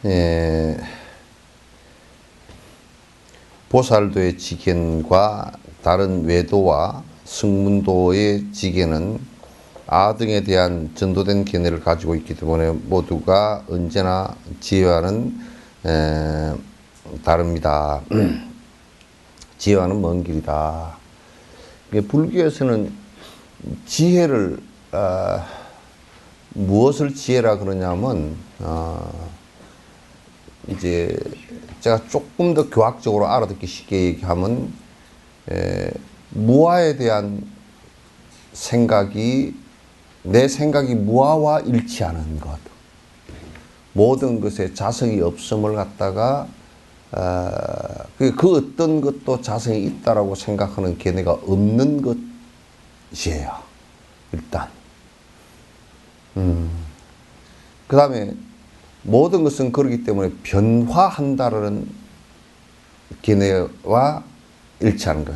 에, 보살도의 지견과 다른 외도와 승문도의 지견은 아등에 대한 전도된 견해를 가지고 있기 때문에 모두가 언제나 지혜와는 다릅니다. 지혜와는 먼 길이다. 불교에서는 지혜를 무엇을 지혜라 그러냐면 이제 제가 조금 더 교학적으로 알아듣기 쉽게 얘기하면 무아에 대한 생각이 내 생각이 무아와 일치하는 것, 모든 것에 자성이 없음을 갖다가 그 어떤 것도 자성이 있다라고 생각하는 견해가 없는 것이에요. 일단 그 다음에 모든 것은 그렇기 때문에 변화한다라는 견해와 일치하는 것.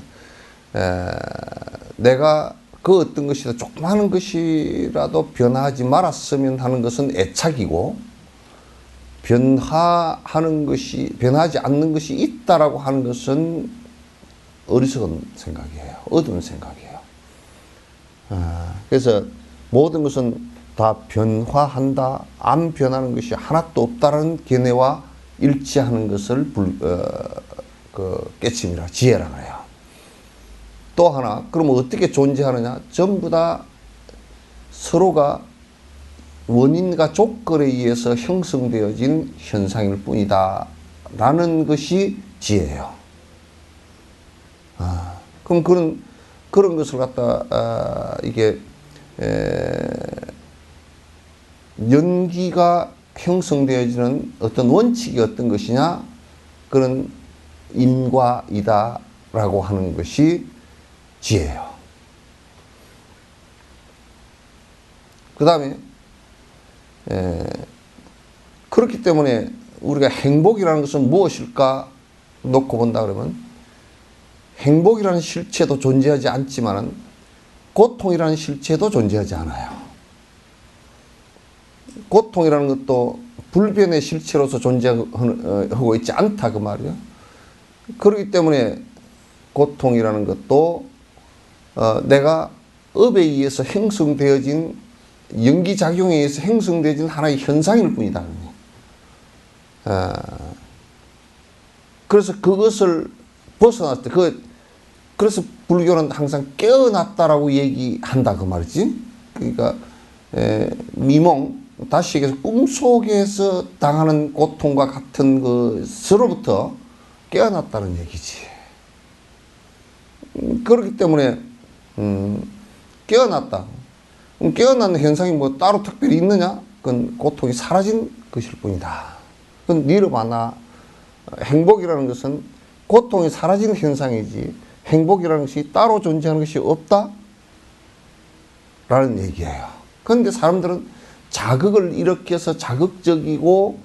내가 그 어떤 것이다 조그마한 것이라도 변화하지 말았으면 하는 것은 애착이고, 변화하는 것이, 변하지 않는 것이 있다라고 하는 것은 어리석은 생각이에요. 어두운 생각이에요. 그래서 모든 것은 다 변화한다, 안 변하는 것이 하나도 없다라는 견해와 일치하는 것을 깨침이라, 지혜라고 해요. 또 하나, 그러면 어떻게 존재하느냐? 전부 다 서로가 원인과 조건에 의해서 형성되어진 현상일 뿐이다 라는 것이 지혜예요. 그럼 그런 것을 갖다 이게 연기가 형성되어지는 어떤 원칙이 어떤 것이냐? 그런 인과이다 라고 하는 것이 지혜예요. 그 다음에 그렇기 때문에 우리가 행복이라는 것은 무엇일까 놓고 본다 그러면, 행복이라는 실체도 존재하지 않지만 고통이라는 실체도 존재하지 않아요. 고통이라는 것도 불변의 실체로서 존재하고 있지 않다 그 말이에요. 그렇기 때문에 고통이라는 것도 내가 업에 의해서 형성되어진, 연기작용에 의해서 형성되어진 하나의 현상일 뿐이다. 그래서 그것을 벗어났을 때, 그래서 불교는 항상 깨어났다라고 얘기한다 그 말이지. 그러니까 미몽, 다시 얘기해서 꿈속에서 당하는 고통과 같은 것으로부터 깨어났다는 얘기지. 그렇기 때문에 깨어났다. 깨어나는 현상이 뭐 따로 특별히 있느냐? 그건 고통이 사라진 것일 뿐이다. 그건 니르바나, 행복이라는 것은 고통이 사라진 현상이지 행복이라는 것이 따로 존재하는 것이 없다? 라는 얘기예요. 그런데 사람들은 자극을 일으켜서 자극적이고,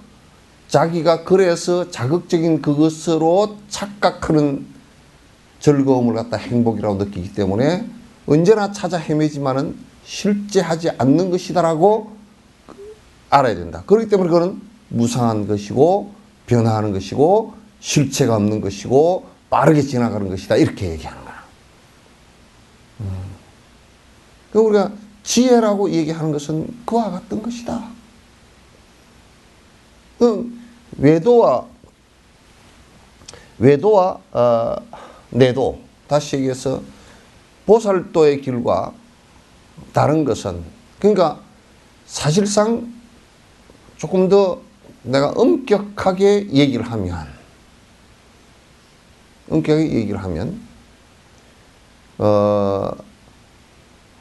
자기가 그래서 자극적인 그것으로 착각하는 즐거움을 갖다 행복이라고 느끼기 때문에 언제나 찾아 헤매지만은 실제하지 않는 것이다라고 알아야 된다. 그렇기 때문에 그거는 무상한 것이고, 변화하는 것이고, 실체가 없는 것이고, 빠르게 지나가는 것이다. 이렇게 얘기하는 거야. 그 우리가 지혜라고 얘기하는 것은 그와 같은 것이다. 외도와 내도, 다시 얘기해서 보살도의 길과 다른 것은, 그러니까 사실상 조금 더 내가 엄격하게 얘기를 하면,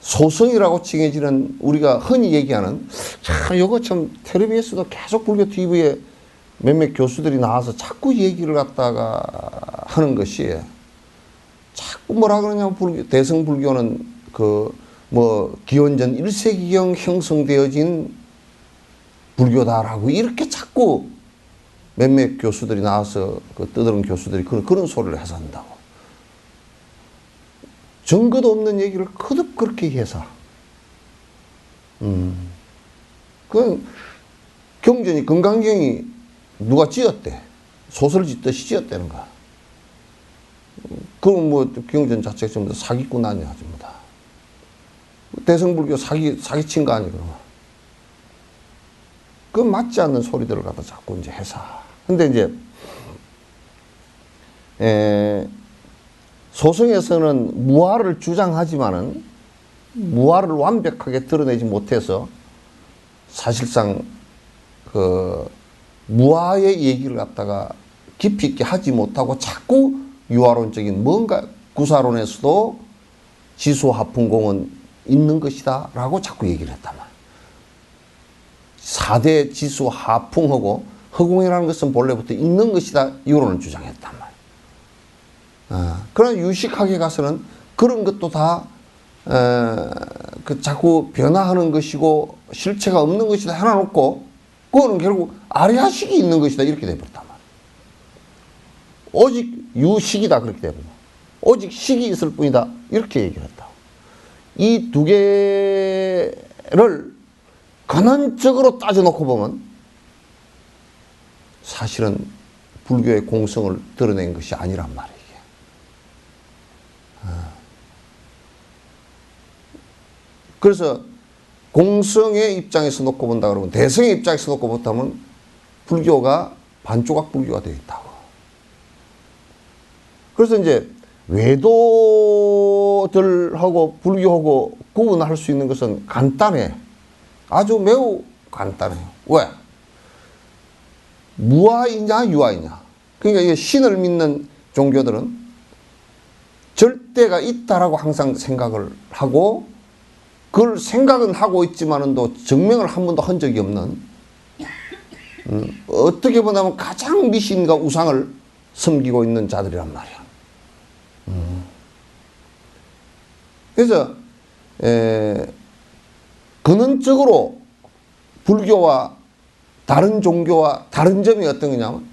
소성이라고 칭해지는, 우리가 흔히 얘기하는, 참 이거 참 텔레비에서도 계속 불교 TV에 몇몇 교수들이 나와서 자꾸 얘기를 갖다가 하는 것이, 자꾸 뭐라 그러냐면 대승불교는 기원전 1세기경 형성되어진 불교다라고 이렇게 자꾸 몇몇 교수들이 나와서 떠드는 교수들이 그런 소리를 해서 한다고. 증거도 없는 얘기를 거듭 그렇게 해서. 그건 경전이, 금강경이 누가 지었대. 소설 짓듯이 지었다는 거야. 그럼 뭐 경전 자체가 전부 다 사기꾼 아니야, 전부 다. 대성불교 사기친 거 아니야, 그러면. 그 맞지 않는 소리들을 갖다 자꾸 이제 해서. 근데 이제, 소승에서는 무아를 주장하지만은 무아를 완벽하게 드러내지 못해서 사실상 그 무아의 얘기를 갖다가 깊이 있게 하지 못하고 자꾸 유아론적인 뭔가 구사론에서도 지수하풍공은 있는 것이다 라고 자꾸 얘기를 했단 말이야. 4대 지수하풍하고 허공이라는 것은 본래부터 있는 것이다 이론을 주장했단 말이야. 그러나 유식학에 가서는 그런 것도 다 그 자꾸 변화하는 것이고 실체가 없는 것이다 해놔놓고 그거는 결국 아리아식이 있는 것이다 이렇게 돼버렸단 말이야. 오직 유식이다 그렇게 돼버려. 오직 식이 있을 뿐이다 이렇게 얘기를 했다. 이 두 개를 근원적으로 따져놓고 보면 사실은 불교의 공성을 드러낸 것이 아니란 말이에요. 그래서 공성의 입장에서 놓고 본다 그러면 대성의 입장에서 놓고 본다면 불교가 반조각 불교가 되어 있다고. 그래서 이제 외도들하고 불교하고 구분할 수 있는 것은 간단해. 아주 매우 간단해요. 왜? 무아이냐 유아이냐. 그러니까 이 신을 믿는 종교들은 절대가 있다라고 항상 생각을 하고 그걸 생각은 하고 있지만은도 증명을 한 번도 한 적이 없는 어떻게 보면 가장 미신과 우상을 섬기고 있는 자들이란 말이야. 그래서 근원적으로 불교와 다른 종교와 다른 점이 어떤 거냐면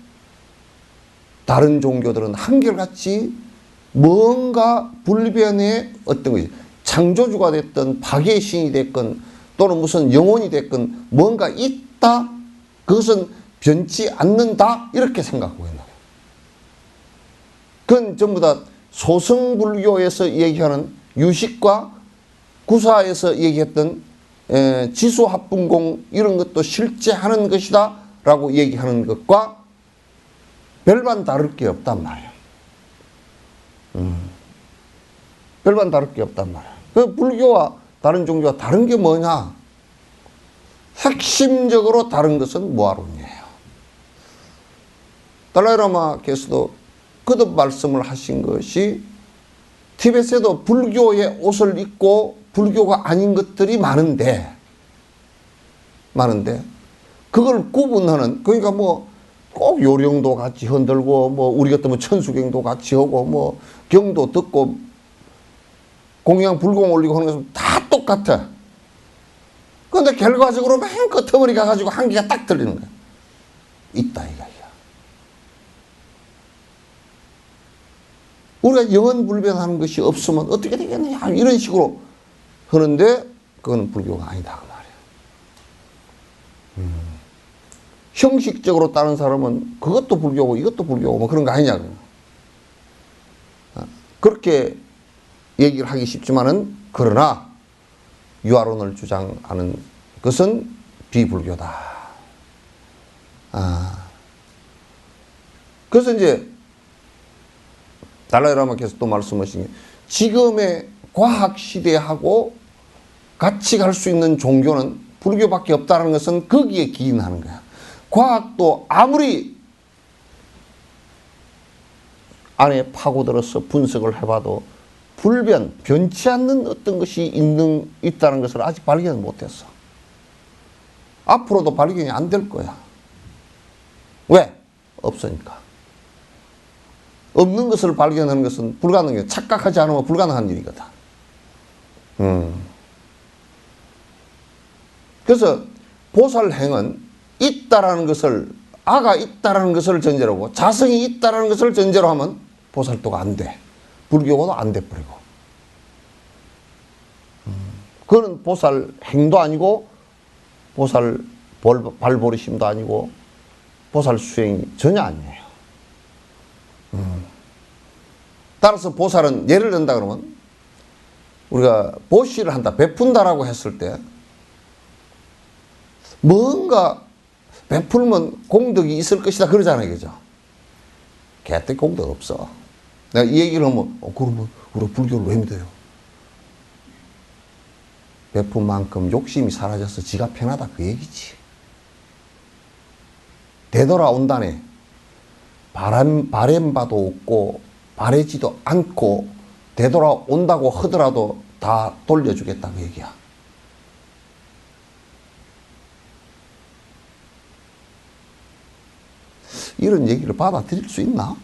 다른 종교들은 한결같이 뭔가 불변의 어떤 것이 창조주가 됐든 파괴의 신이 됐건 또는 무슨 영혼이 됐건 뭔가 있다 그것은 변치 않는다 이렇게 생각하고 있는 거예요. 그건 전부 다 소승불교에서 얘기하는 유식과 구사에서 얘기했던 지수합분공 이런 것도 실제하는 것이다 라고 얘기하는 것과 별반 다를 게 없단 말이에요. 별반 다를 게 없단 말이에요. 그 불교와 다른 종교와 다른 게 뭐냐? 핵심적으로 다른 것은 무아론이에요. 달라이라마께서도 거듭 말씀을 하신 것이 티베트에도 불교의 옷을 입고 불교가 아닌 것들이 많은데 그걸 구분하는 그러니까 뭐 꼭 요령도 같이 흔들고 뭐 우리 같으면 천수경도 같이 하고 뭐 경도 듣고 공양 불공 올리고 하는 것은 다 똑같아. 그런데 결과적으로 맨 끝머리 가가지고 한계가 딱 들리는 거야. 있다 이거야. 우리가 영원불변하는 것이 없으면 어떻게 되겠느냐 이런 식으로 하는데 그건 불교가 아니다 그 말이야. 형식적으로 다른 사람은 그것도 불교고 이것도 불교고 뭐 그런 거 아니냐 그렇게 얘기를 하기 쉽지만은 그러나 유아론을 주장하는 것은 비불교다. 그래서 이제 달라이라마께서 또 말씀하신 게 지금의 과학 시대하고 같이 갈 수 있는 종교는 불교밖에 없다는 것은 거기에 기인하는 거야. 과학도 아무리 안에 파고들어서 분석을 해봐도 변치 않는 어떤 것이 있다는 것을 아직 발견을 못했어. 앞으로도 발견이 안 될 거야. 왜? 없으니까. 없는 것을 발견하는 것은 불가능해. 착각하지 않으면 불가능한 일이거든. 그래서 보살행은 있다라는 것을 아가 있다라는 것을 전제로 하고 자성이 있다라는 것을 전제로 하면 보살도가 안 돼. 불교도 안 돼버리고. 그거는 보살 행도 아니고 보살 발버리심도 아니고 보살 수행이 전혀 아니에요. 따라서 보살은 예를 든다 그러면 우리가 보시를 한다, 베푼다라고 했을 때 뭔가 베풀면 공덕이 있을 것이다 그러잖아요. 그죠? 개떼 공덕 없어. 내가 이 얘기를 하면 그러면 우리 불교를 왜 믿어요? 베푼 만큼 욕심이 사라져서 지가 편하다 그 얘기지. 되돌아온다네. 바램바도 없고 바래지도 않고 되돌아온다고 하더라도 다 돌려주겠다 그 얘기야. 이런 얘기를 받아들일 수 있나?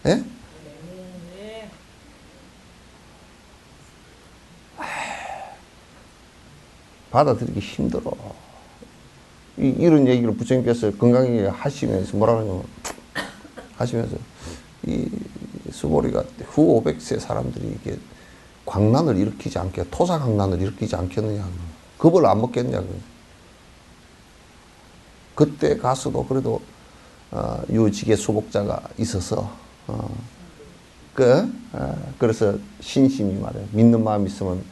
예? 받아들이기 힘들어. 이런 얘기를 부처님께서 건강하게 하시면서 뭐라 그러냐면 하시면서 이 수보리가 후 500세 사람들이 이게 광란을 일으키지 않게 토사 광란을 일으키지 않겠느냐, 겁을 안 먹겠냐고. 그때 가서도 그래도 유지계 수복자가 있어서 그래서 신심이 말이야 믿는 마음이 있으면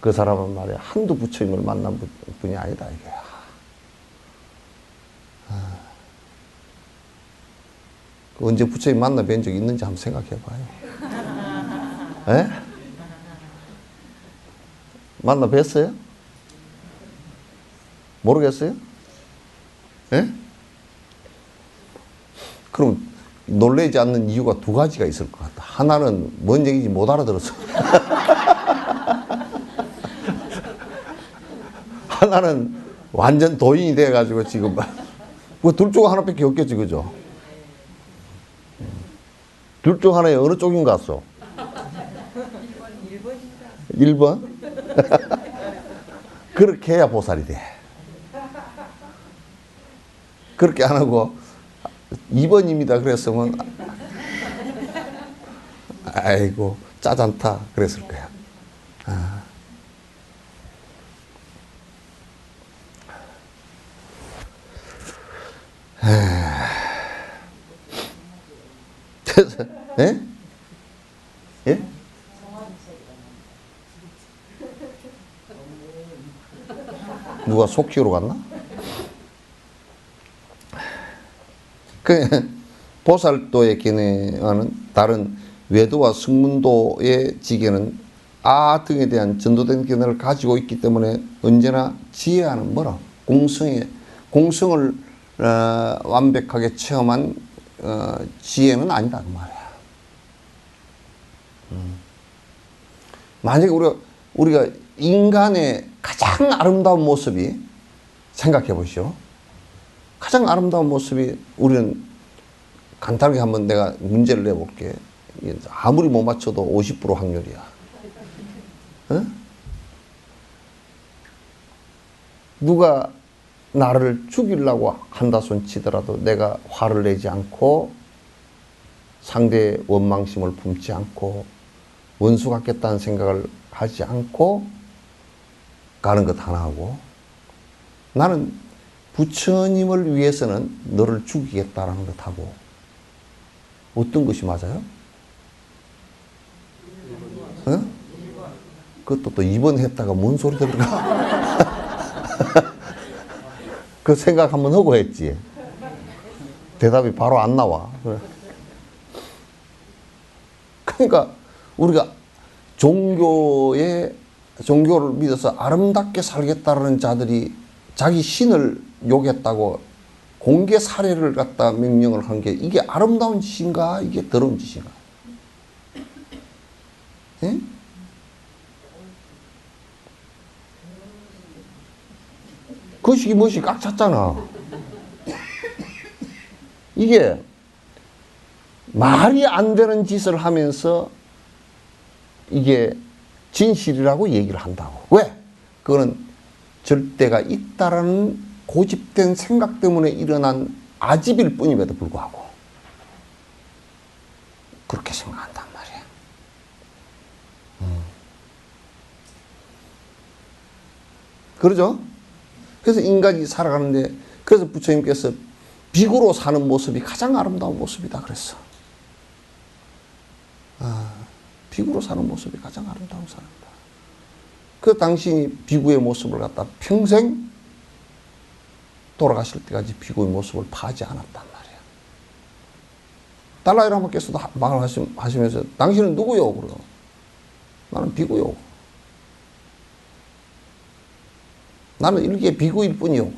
그 사람은 말이야 한두 부처님을 만난 분이 아니다 이게. 언제 부처님 만나 뵌 적 있는지 한번 생각해 봐요. 에? 만나 뵀어요? 모르겠어요? 에? 그럼 놀라지 않는 이유가 두 가지가 있을 것 같다. 하나는 뭔 얘기인지 못 알아들었어. 하나는 완전 도인이 돼가지고 지금 뭐 둘 중 하나밖에 없겠지, 그죠? 둘 중 하나에 어느 쪽인 것 같소? 1번? 그렇게 해야 보살이 돼. 그렇게 안 하고 2번입니다 그랬으면 아이고 짜잔타 그랬을 거야. 그래서 예? 예? 누가 소 키우러 갔나? 그 보살도의 견해와는 다른 외도와 승문도의 지계는 아 등에 대한 전도된 견해를 가지고 있기 때문에 언제나 지혜와는 뭐라 공성을 완벽하게 체험한 지혜는 아니다 그 말이야. 만약에 우리가 인간의 가장 아름다운 모습이 생각해 보시오. 가장 아름다운 모습이 우리는 간단하게 한번 내가 문제를 내볼게. 아무리 못 맞춰도 50% 확률이야. 어? 누가 나를 죽이려고 한다 손 치더라도 내가 화를 내지 않고 상대의 원망심을 품지 않고 원수 같겠다는 생각을 하지 않고 가는 것 하나 하고 나는 부처님을 위해서는 너를 죽이겠다라는 것하고 어떤 것이 맞아요? 어? 그것도 또 2번 했다가 뭔 소리 들을까? 그 생각 한번 하고 했지. 대답이 바로 안 나와. 그러니까 우리가 종교를 믿어서 아름답게 살겠다는 자들이 자기 신을 욕했다고 공개 살해를 갖다 명령을 한 게 이게 아름다운 짓인가 이게 더러운 짓인가? 예? 거시기 멋이 꽉 찼잖아. 이게 말이 안 되는 짓을 하면서 이게 진실이라고 얘기를 한다고. 왜? 그거는 절대가 있다라는 고집된 생각 때문에 일어난 아집일 뿐임에도 불구하고 그렇게 생각한단 말이야. 그러죠? 그래서 인간이 살아가는데, 그래서 부처님께서 비구로 사는 모습이 가장 아름다운 모습이다 그랬어. 비구로 사는 모습이 가장 아름다운 사람이다. 그 당신이 비구의 모습을 갖다 평생 돌아가실 때까지 비구의 모습을 파지 않았단 말이야. 달라이라마께서도 말하시면서 당신은 누구요? 그러고 나는 비구요. 나는 일개 비구일 뿐이요.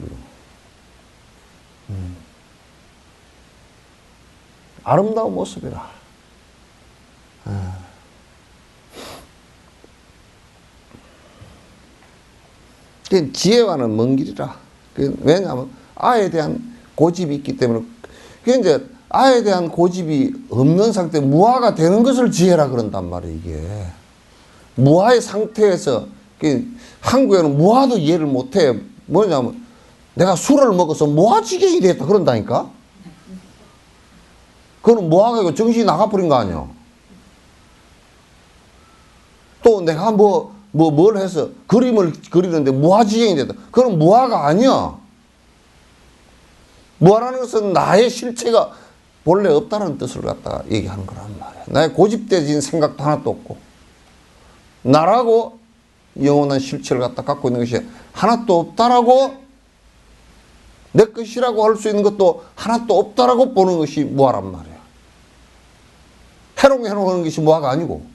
아름다운 모습이라. 지혜와는 먼 길이라. 왜냐하면 아에 대한 고집이 있기 때문에. 그게 이제 아에 대한 고집이 없는 상태, 무아가 되는 것을 지혜라 그런단 말이에요, 이게. 무아의 상태에서, 한국에는 무아도 이해를 못해. 뭐냐면, 내가 술을 먹어서 무아지경이 됐다 그런다니까? 그거는 무아가 아니고 정신이 나가버린 거 아니야. 또 내가 뭘 해서 그림을 그리는데 무아지경이 됐다. 그건 무아가 아니야. 무아라는 것은 나의 실체가 본래 없다는 뜻을 갖다가 얘기하는 거란 말이야. 나의 고집되진 생각도 하나도 없고, 나라고 영원한 실체를 갖다 갖고 있는 것이 하나도 없다라고, 내 것이라고 할 수 있는 것도 하나도 없다라고 보는 것이 무아란 말이야. 해롱 하는 것이 무아가 아니고.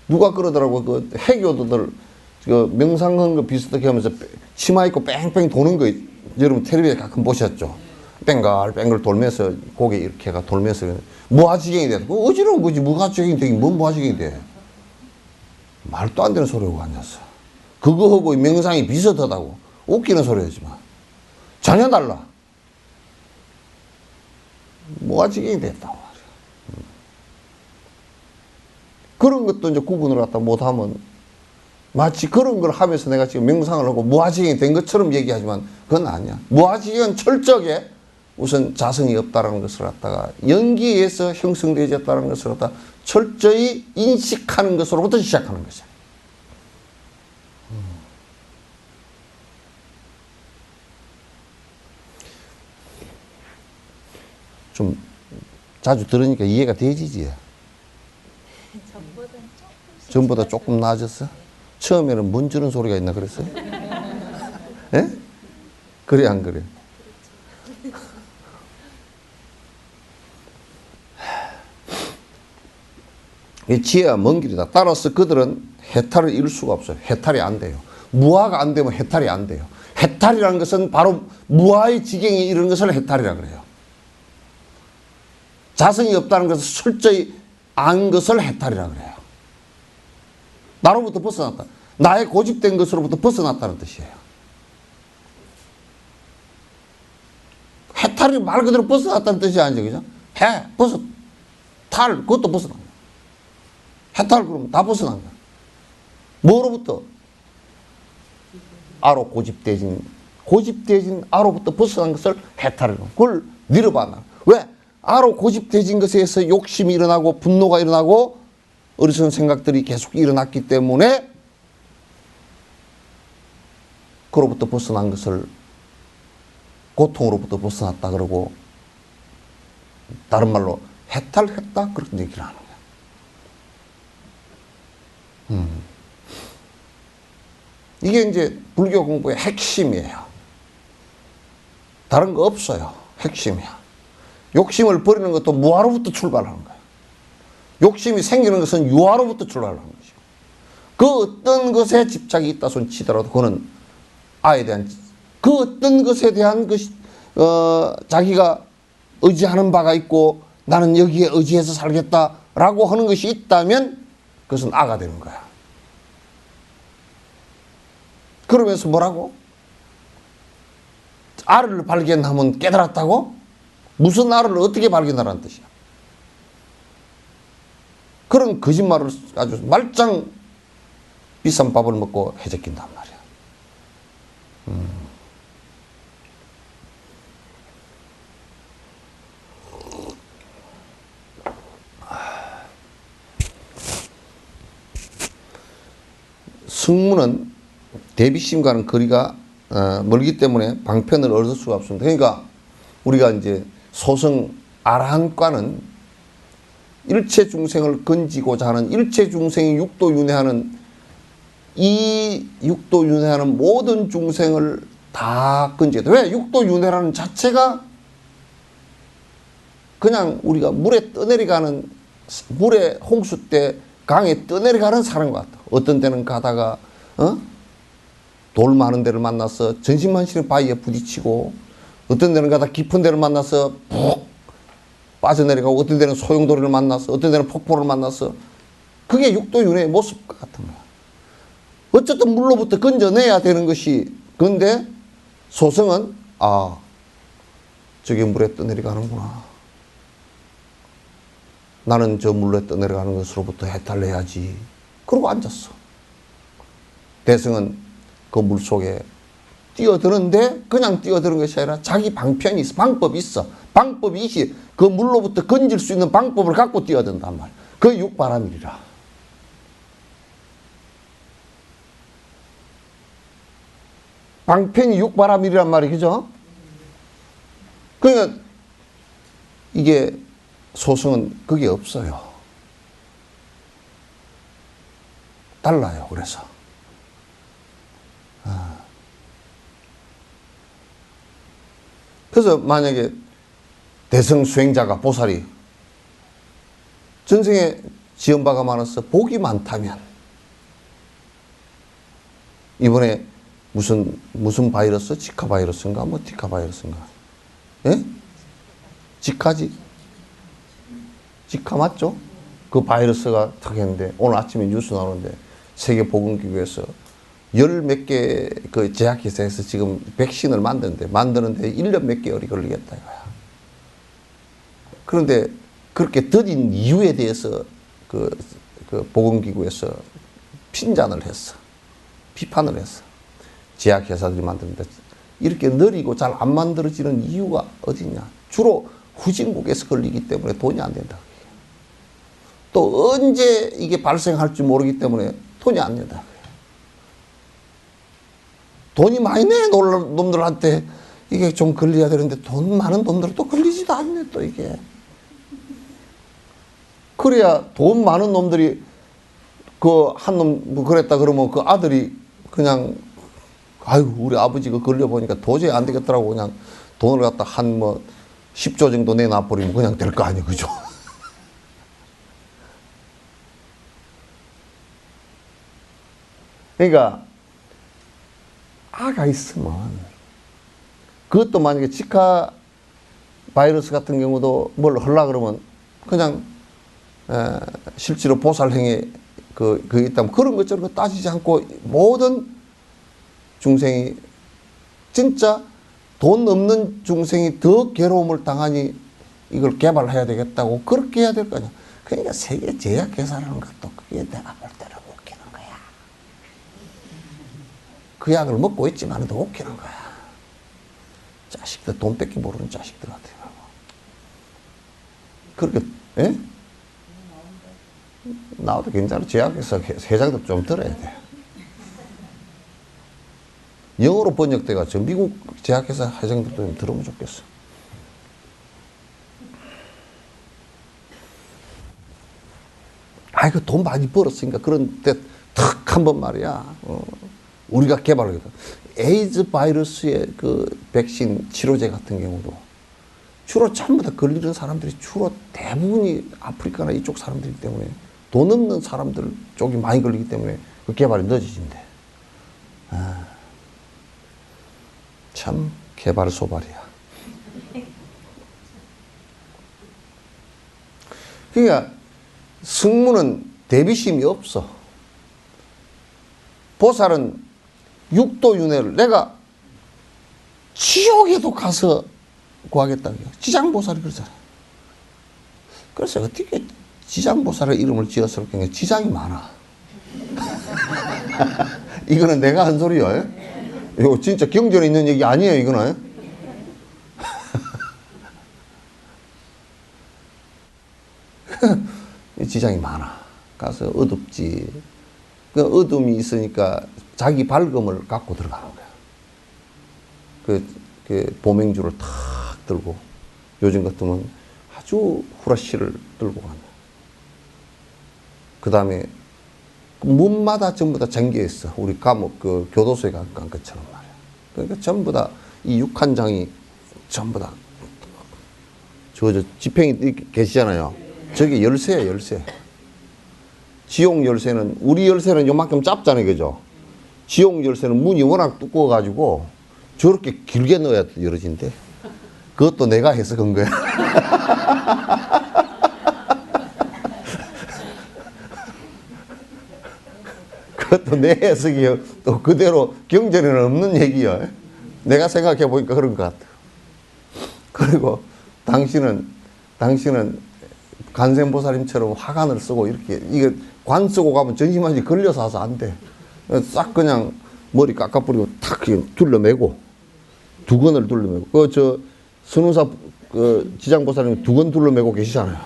누가 그러더라고, 그 해교도들 그 명상하는 거 비슷하게 하면서 치마 입고 뺑뺑 도는 거 여러분 텔레비에 가끔 보셨죠? 뺑글뺑글 돌면서 고개 이렇게 가 돌면서 무아지경이 돼. 그 어지러운 거지. 무아지경이 되긴 뭔 무아지경이 돼. 말도 안 되는 소리하고 앉았어. 그거하고 명상이 비슷하다고. 웃기는 소리였지만 전혀 달라. 무아지경이 됐다고 말이야. 그런 것도 이제 구분을 갖다 못하면 마치 그런 걸 하면서 내가 지금 명상을 하고 무아지경이 된 것처럼 얘기하지만 그건 아니야. 무아지경은 철저하게 우선 자성이 없다는 것을 갖다가 연기에서 형성되어졌다는 것을 갖다 철저히 인식하는 것으로부터 시작하는 거죠. 좀 자주 들으니까 이해가 되지지. 전보다 조금 나아졌어? 처음에는 문 주는 소리가 있나 그랬어요? 예? 그래 안 그래? 지혜와 먼 길이다. 따라서 그들은 해탈을 이룰 수가 없어요. 해탈이 안 돼요. 무아가 안 되면 해탈이 안 돼요. 해탈이라는 것은 바로 무아의 지경에 이르는 것을 해탈이라고 그래요. 자성이 없다는 것을 철저히 안 것을 해탈이라고 그래요. 나로부터 벗어났다. 나의 고집된 것으로부터 벗어났다는 뜻이에요. 해탈이 말 그대로 벗어났다는 뜻이 아니죠. 그죠? 탈, 그것도 벗어난 거야. 해탈 그러면 다 벗어난 거야. 뭐로부터? 아로 고집되진 아로부터 벗어난 것을 해탈이라고. 그걸 밀어봐. 왜? 아로 고집되진 것에서 욕심이 일어나고 분노가 일어나고 어리석은 생각들이 계속 일어났기 때문에 그로부터 벗어난 것을 고통으로부터 벗어났다 그러고, 다른 말로 해탈했다 그렇게 얘기를 하는 거야. 이게 이제 불교 공부의 핵심이에요. 다른 거 없어요. 핵심이야. 욕심을 버리는 것도 무아로부터 출발하는 거야. 욕심이 생기는 것은 유아로부터 출발하는 것이고, 그 어떤 것에 집착이 있다 손 치더라도 그거는 아에 대한, 그 어떤 것에 대한 것이 자기가 의지하는 바가 있고 나는 여기에 의지해서 살겠다라고 하는 것이 있다면 그것은 아가 되는 거야. 그러면서 뭐라고? 아를 발견하면 깨달았다고? 무슨 아를 어떻게 발견하라는 뜻이야? 그런 거짓말을 아주 말짱 비싼 밥을 먹고 해적긴단 말이야. 승무는 대비심과는 거리가 멀기 때문에 방편을 얻을 수가 없습니다. 그러니까 우리가 이제 소승 아라한과는 일체 중생을 건지고자 하는 일체 중생이 육도윤회하는 이 육도윤회하는 모든 중생을 다 건져야 돼. 왜? 육도윤회라는 자체가 그냥 우리가 물에 떠내려가는 물에 홍수 때 강에 떠내려가는 사람과 같다. 어떤 때는 가다가 돌 많은 데를 만나서 전신만신의 바위에 부딪히고 어떤 데는 가다 깊은 데를 만나서 푹 빠져내려가고 어떤 데는 소용돌이를 만나서 어떤 데는 폭포를 만나서 그게 육도윤회의 모습 같은 거야. 어쨌든 물로부터 건져내야 되는 것이 그런데 소승은 저게 물에 떠내려가는구나. 나는 저 물에 떠내려가는 것으로부터 해탈해야지. 그러고 앉았어. 대승은 그 물속에 뛰어드는데 그냥 뛰어드는 것이 아니라 자기 방편이 있어. 방법이 있어. 방법이 있이 그 물로부터 건질 수 있는 방법을 갖고 뛰어든단 말이야. 그 육바람이라. 방편이 육바람이란 말이 그죠? 그러니까 이게 소승은 그게 없어요. 달라요. 그래서 그래서 만약에 대성 수행자가 보살이 전생에 지은 바가 많아서 복이 많다면 이번에 무슨 바이러스? 지카 바이러스인가? 뭐 티카 바이러스인가? 예? 지카지? 지카 맞죠? 그 바이러스가 터졌는데 오늘 아침에 뉴스 나오는데 세계보건기구에서 열 몇 개 그 제약회사에서 지금 백신을 만드는데 1년 몇 개월이 걸리겠다 이거야. 그런데 그렇게 더딘 이유에 대해서 그 보건기구에서 핀잔을 했어. 비판을 했어. 제약회사들이 만드는데 이렇게 느리고 잘 안 만들어지는 이유가 어디냐. 주로 후진국에서 걸리기 때문에 돈이 안 된다. 또 언제 이게 발생할지 모르기 때문에 돈이 안 된다. 돈이 많이 내 놈들한테 이게 좀 걸려야 되는데 돈 많은 놈들은 또 걸리지도 않네 또 이게. 그래야 돈 많은 놈들이 그 한 놈 뭐 그랬다 그러면 그 아들이 그냥 아이고 우리 아버지가 걸려보니까 도저히 안 되겠더라고 그냥 돈을 갖다 한 뭐 10조 정도 내놔버리면 그냥 될 거 아니에요. 그죠? 그러니까 아가 있으면 그것도 만약에 지카 바이러스 같은 경우도 뭘 하려고 그러면 그냥 실제로 보살행에 그 있다면 그런 것처럼 따지지 않고 모든 중생이 진짜 돈 없는 중생이 더 괴로움을 당하니 이걸 개발해야 되겠다고 그렇게 해야 될 거 아니야. 그러니까 세계 제약회사라는 것도 그게 내가 볼 때는 웃기는 거야. 그 약을 먹고 있지만 더 웃기는 거야. 자식들 돈 뺏기 모르는 자식들한테. 그렇게 예? 나와도 괜찮아. 제약회사 회장도 좀 들어야 돼. 영어로 번역돼가 미국 제약회사 회장들도 좀 들으면 좋겠어. 아이고 돈 많이 벌었으니까 그런 데 탁 한 번 말이야. 우리가 개발하겠다. 에이즈 바이러스의 그 백신 치료제 같은 경우도 주로 전부 다 걸리는 사람들이 주로 대부분이 아프리카나 이쪽 사람들이기 때문에 돈 없는 사람들 쪽이 많이 걸리기 때문에 그 개발이 늦어진대. 참 개발 소발이야. 그러니까 승무는 대비심이 없어. 보살은 육도윤회를 내가 지옥에도 가서 구하겠다. 지장보살이 그러잖아. 그래서 어떻게 지장보살의 이름을 지었을까? 지장이 많아. 이거는 내가 한 소리요. 이거 진짜 경전에 있는 얘기 아니에요, 이거는. 지장이 많아. 가서 어둡지. 그 어둠이 있으니까 자기 밝음을 갖고 들어가는 거야. 그 보명주를 탁 들고, 요즘 같으면 아주 후라시를 들고 가는 거야. 그 다음에 문마다 전부 다 잠겨있어. 우리 감옥 그 교도소에 간 것처럼 말이야. 그러니까 전부 다 이 6한장이 전부 다 저 지팽이 계시잖아요. 저게 열쇠야, 열쇠. 지옥 열쇠는, 우리 열쇠는 요만큼 짧잖아요, 그죠? 지옥 열쇠는 문이 워낙 두꺼워가지고 저렇게 길게 넣어야 열어진대. 그것도 내가 해석한 거야. 그것도 내 해석이에요. 또 그대로 경전에는 없는 얘기야. 내가 생각해 보니까 그런 것 같아. 그리고 당신은 간센보살님처럼 화관을 쓰고 이렇게, 이게 관 쓰고 가면 전신만지 걸려서 와서 안 돼. 싹 그냥 머리 깎아뿌리고 탁 둘러매고, 두건을 둘러매고, 선우사 지장보살님 두건 둘러매고 계시잖아요.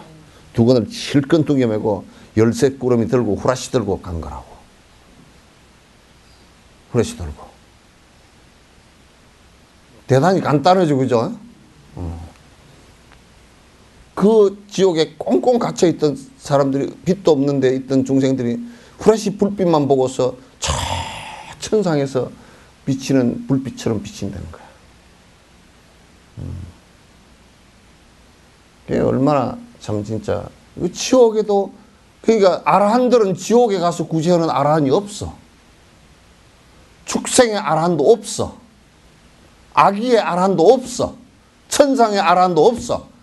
두건을 실컷 두겨매고 열쇠 꾸러미 들고 후라시 들고 간 거라고. 후라시 들고. 대단히 간단하죠, 그죠? 그 지옥에 꽁꽁 갇혀있던 사람들이, 빛도 없는 데 있던 중생들이 후레쉬 불빛만 보고서 저 천상에서 비치는 불빛처럼 비친다는 거야. 그게 얼마나 참 진짜. 지옥에도, 그러니까 아라한들은 지옥에 가서 구제하는 아라한이 없어. 축생의 아라한도 없어. 아기의 아라한도 없어. 천상의 아라한도 없어.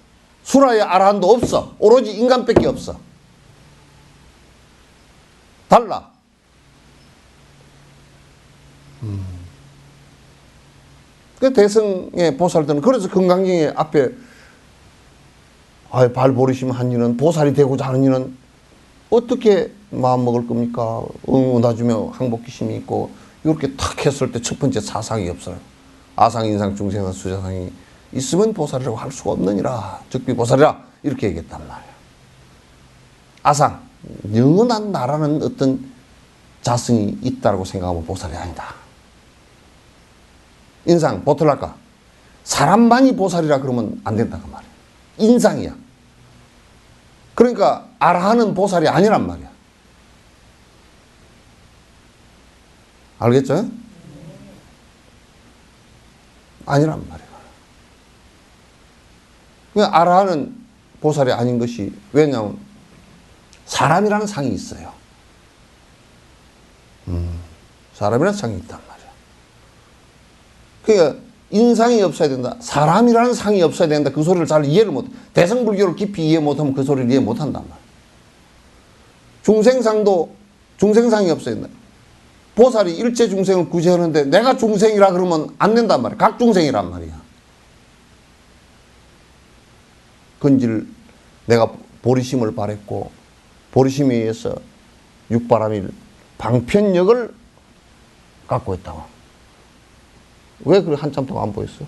수라의 아라한도 없어. 오로지 인간밖에 없어. 달라. 그 대승의 보살들은 그래서 금강경의 앞에 발 버리시면 한 이는, 보살이 되고자 하는 이는 어떻게 마음 먹을 겁니까? 나중에 항복기심이 있고, 이렇게 탁 했을 때 첫 번째 사상이 없어요. 아상, 인상, 중생상, 수자상이 있으면 보살이라고 할 수가 없느니라. 적비보살이라. 이렇게 얘기했단 말이에요. 아상, 영원한 나라는 어떤 자성이 있다고 생각하면 보살이 아니다. 인상, 보틀랄까? 사람만이 보살이라 그러면 안 된다고 말이에요. 인상이야. 그러니까 아라한은 보살이 아니란 말이야. 알겠죠? 아니란 말이야. 그러니까 아라한은 보살이 아닌 것이, 왜냐하면 사람이라는 상이 있어요. 사람이라는 상이 있단 말이야. 그러니까 인상이 없어야 된다. 사람이라는 상이 없어야 된다. 그 소리를 잘 이해를 못, 대승불교를 깊이 이해 못하면 그 소리를 이해 못한단 말이야. 중생상이 없어야 된다. 보살이 일체 중생을 구제하는데 내가 중생이라 그러면 안 된단 말이야. 각 중생이란 말이야. 근질 내가 보리심을 바랬고, 보리심에 의해서 육바람일 방편력을 갖고 있다고. 왜 그래 한참 동안 안 보였어?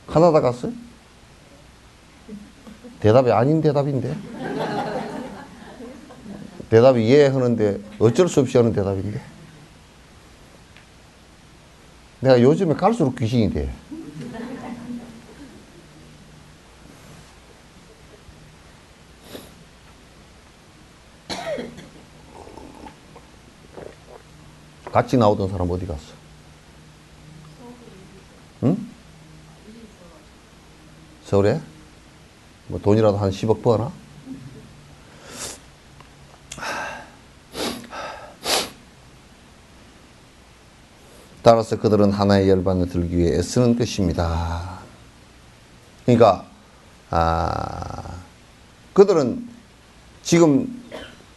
카나다 갔어요? 대답이 아닌 대답인데. 대답이 예 하는데 어쩔 수 없이 하는 대답인데. 내가 요즘에 갈수록 귀신이 돼. 같이 나오던 사람 어디 갔어? 응? 서울에? 뭐 돈이라도 한 10억 버나? 따라서 그들은 하나의 열반을 들기 위해 애쓰는 것입니다. 그러니까 그들은 지금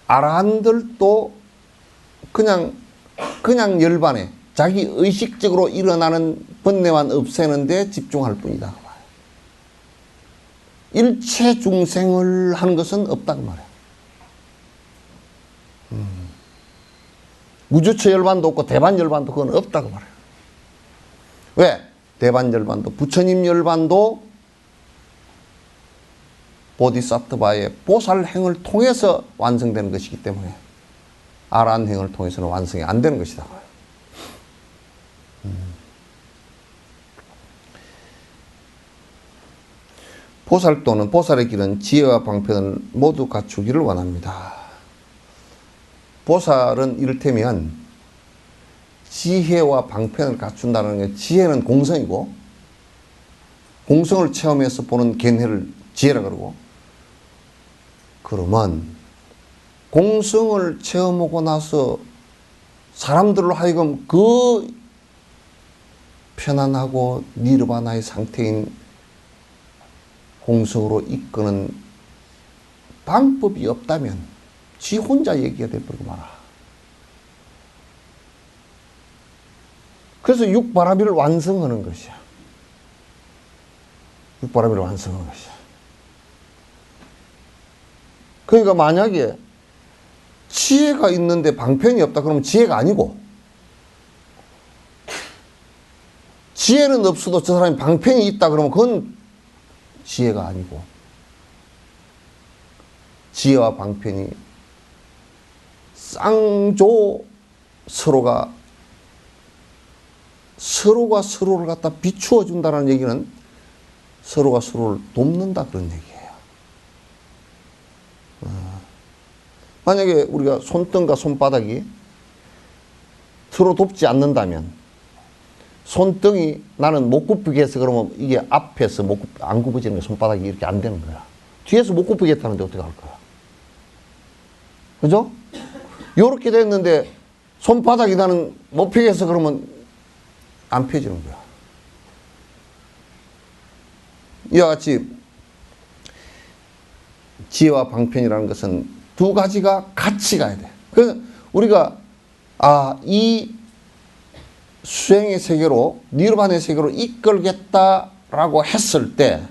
아라한들도 그냥 열반에 자기 의식적으로 일어나는 번뇌만 없애는 데 집중할 뿐이다. 일체 중생을 하는 것은 없다고 말해요. 무주처 열반도 없고 대반 열반도 그건 없다고 말해요. 왜? 대반 열반도, 부처님 열반도 보디사트바의 보살행을 통해서 완성되는 것이기 때문에 아라한행을 통해서는 완성이 안 되는 것이다. 보살도는 보살의 길은 지혜와 방편을 모두 갖추기를 원합니다. 보살은 이를테면 지혜와 방편을 갖춘다는 게, 지혜는 공성이고 공성을 체험해서 보는 견해를 지혜라 그러고, 그러면 공성을 체험하고 나서 사람들로 하여금 그 편안하고 니르바나의 상태인 공성으로 이끄는 방법이 없다면 지 혼자 얘기가 돼버리고 말아. 그래서 육바라밀을 완성하는 것이야. 육바라밀을 완성하는 것이야. 그러니까 만약에 지혜가 있는데 방편이 없다 그러면 지혜가 아니고, 지혜는 없어도 저 사람이 방편이 있다 그러면 그건 지혜가 아니고, 지혜와 방편이 쌍조 서로가 서로를 갖다 비추어 준다는 얘기는 서로가 서로를 돕는다 그런 얘기예요. 만약에 우리가 손등과 손바닥이 서로 돕지 않는다면, 손등이 나는 못 굽히게 해서 그러면 이게 앞에서 안 굽어지는 거야. 손바닥이 이렇게 안 되는 거야. 뒤에서 못 굽히겠다는데 어떻게 할 거야? 그죠? 요렇게 됐는데 손바닥이 나는 못 펴게 해서 그러면 안 펴지는 거야. 이와 같이 지혜와 방편이라는 것은 두 가지가 같이 가야 돼. 그래서 우리가 이 수행의 세계로, 니르바나의 세계로 이끌겠다라고 했을 때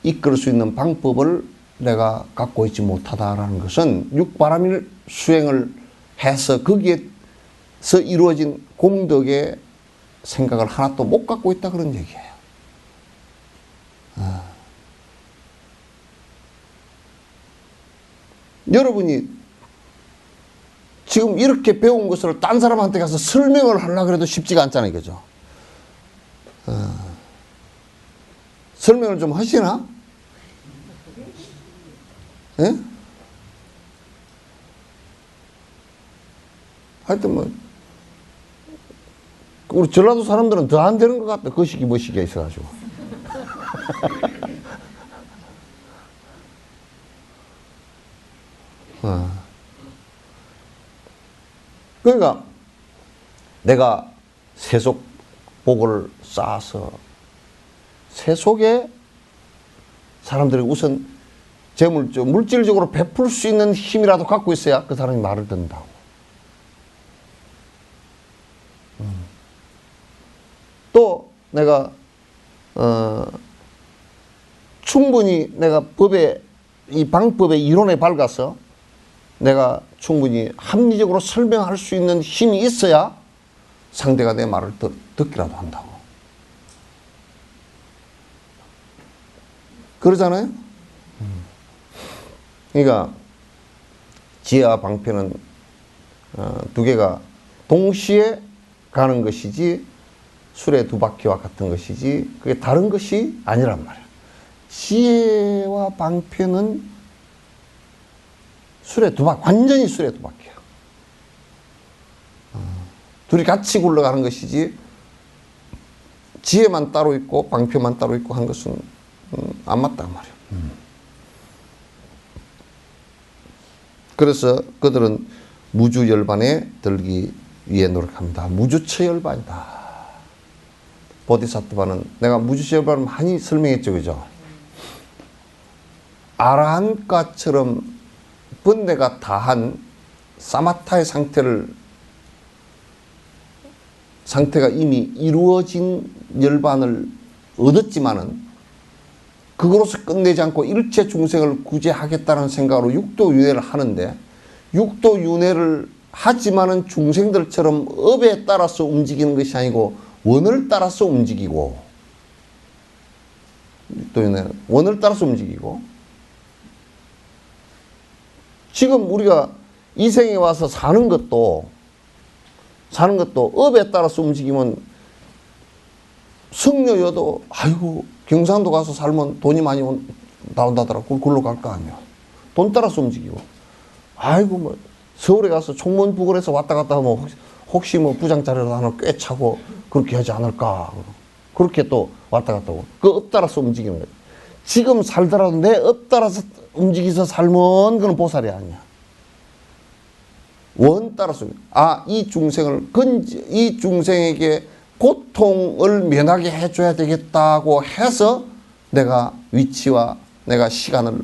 이끌 수 있는 방법을 내가 갖고 있지 못하다라는 것은 육바라밀 수행을 해서 거기에서 이루어진 공덕의 생각을 하나도 못 갖고 있다 그런 얘기예요. 여러분이 지금 이렇게 배운 것을 딴 사람한테 가서 설명을 하려고 해도 쉽지가 않잖아요. 그죠? 설명을 좀 하시나? 예? 하여튼 뭐 우리 전라도 사람들은 더 안 되는 것 같다. 그 시기 뭐 시기가 있어가지고. 그러니까 내가 세속복을 쌓아서 세속에 사람들이 우선 물질적으로 베풀 수 있는 힘이라도 갖고 있어야 그 사람이 말을 듣는다고. 또 내가 충분히 내가 이 방법의 이론에 밝아서 내가 충분히 합리적으로 설명할 수 있는 힘이 있어야 상대가 내 말을 듣기라도 한다고. 그러잖아요? 그러니까 지혜와 방편은 두 개가 동시에 가는 것이지 술의 두 바퀴와 같은 것이지 그게 다른 것이 아니란 말이야. 지혜와 방편은 완전히 술의 두 바퀴야. 둘이 같이 굴러가는 것이지 지혜만 따로 있고 방편만 따로 있고 한 것은 안 맞단 말이야. 그래서 그들은 무주열반에 들기 위해 노력합니다. 무주처열반이다. 보디사트바는 내가 무주처열반을 많이 설명했죠. 그죠? 아라한가처럼 번뇌가 다한 사마타의 상태가 이미 이루어진 열반을 얻었지만은 그거로서 끝내지 않고 일체 중생을 구제하겠다는 생각으로 육도윤회를 하는데, 육도윤회를 하지만은 중생들처럼 업에 따라서 움직이는 것이 아니고 원을 따라서 움직이고, 육도윤회는 원을 따라서 움직이고, 지금 우리가 이 생에 와서 사는 것도 업에 따라서 움직이면, 승려여도 아이고 경상도 가서 살면 돈이 많이 나온다더라고. 그걸로 갈 거 아니야. 돈 따라서 움직이고, 아이고 뭐 서울에 가서 총무부근에서 왔다 갔다 하면 혹시 뭐 부장 자리라도 하나 꿰차고 그렇게 하지 않을까. 그렇게 또 왔다 갔다 하고, 그 업 따라서 움직이는 거야. 지금 살더라도 내 업 따라서 움직여서 살면 그건 보살이 아니야. 원 따라서, 이 중생에게 고통을 면하게 해줘야 되겠다고 해서 내가 위치와 내가 시간을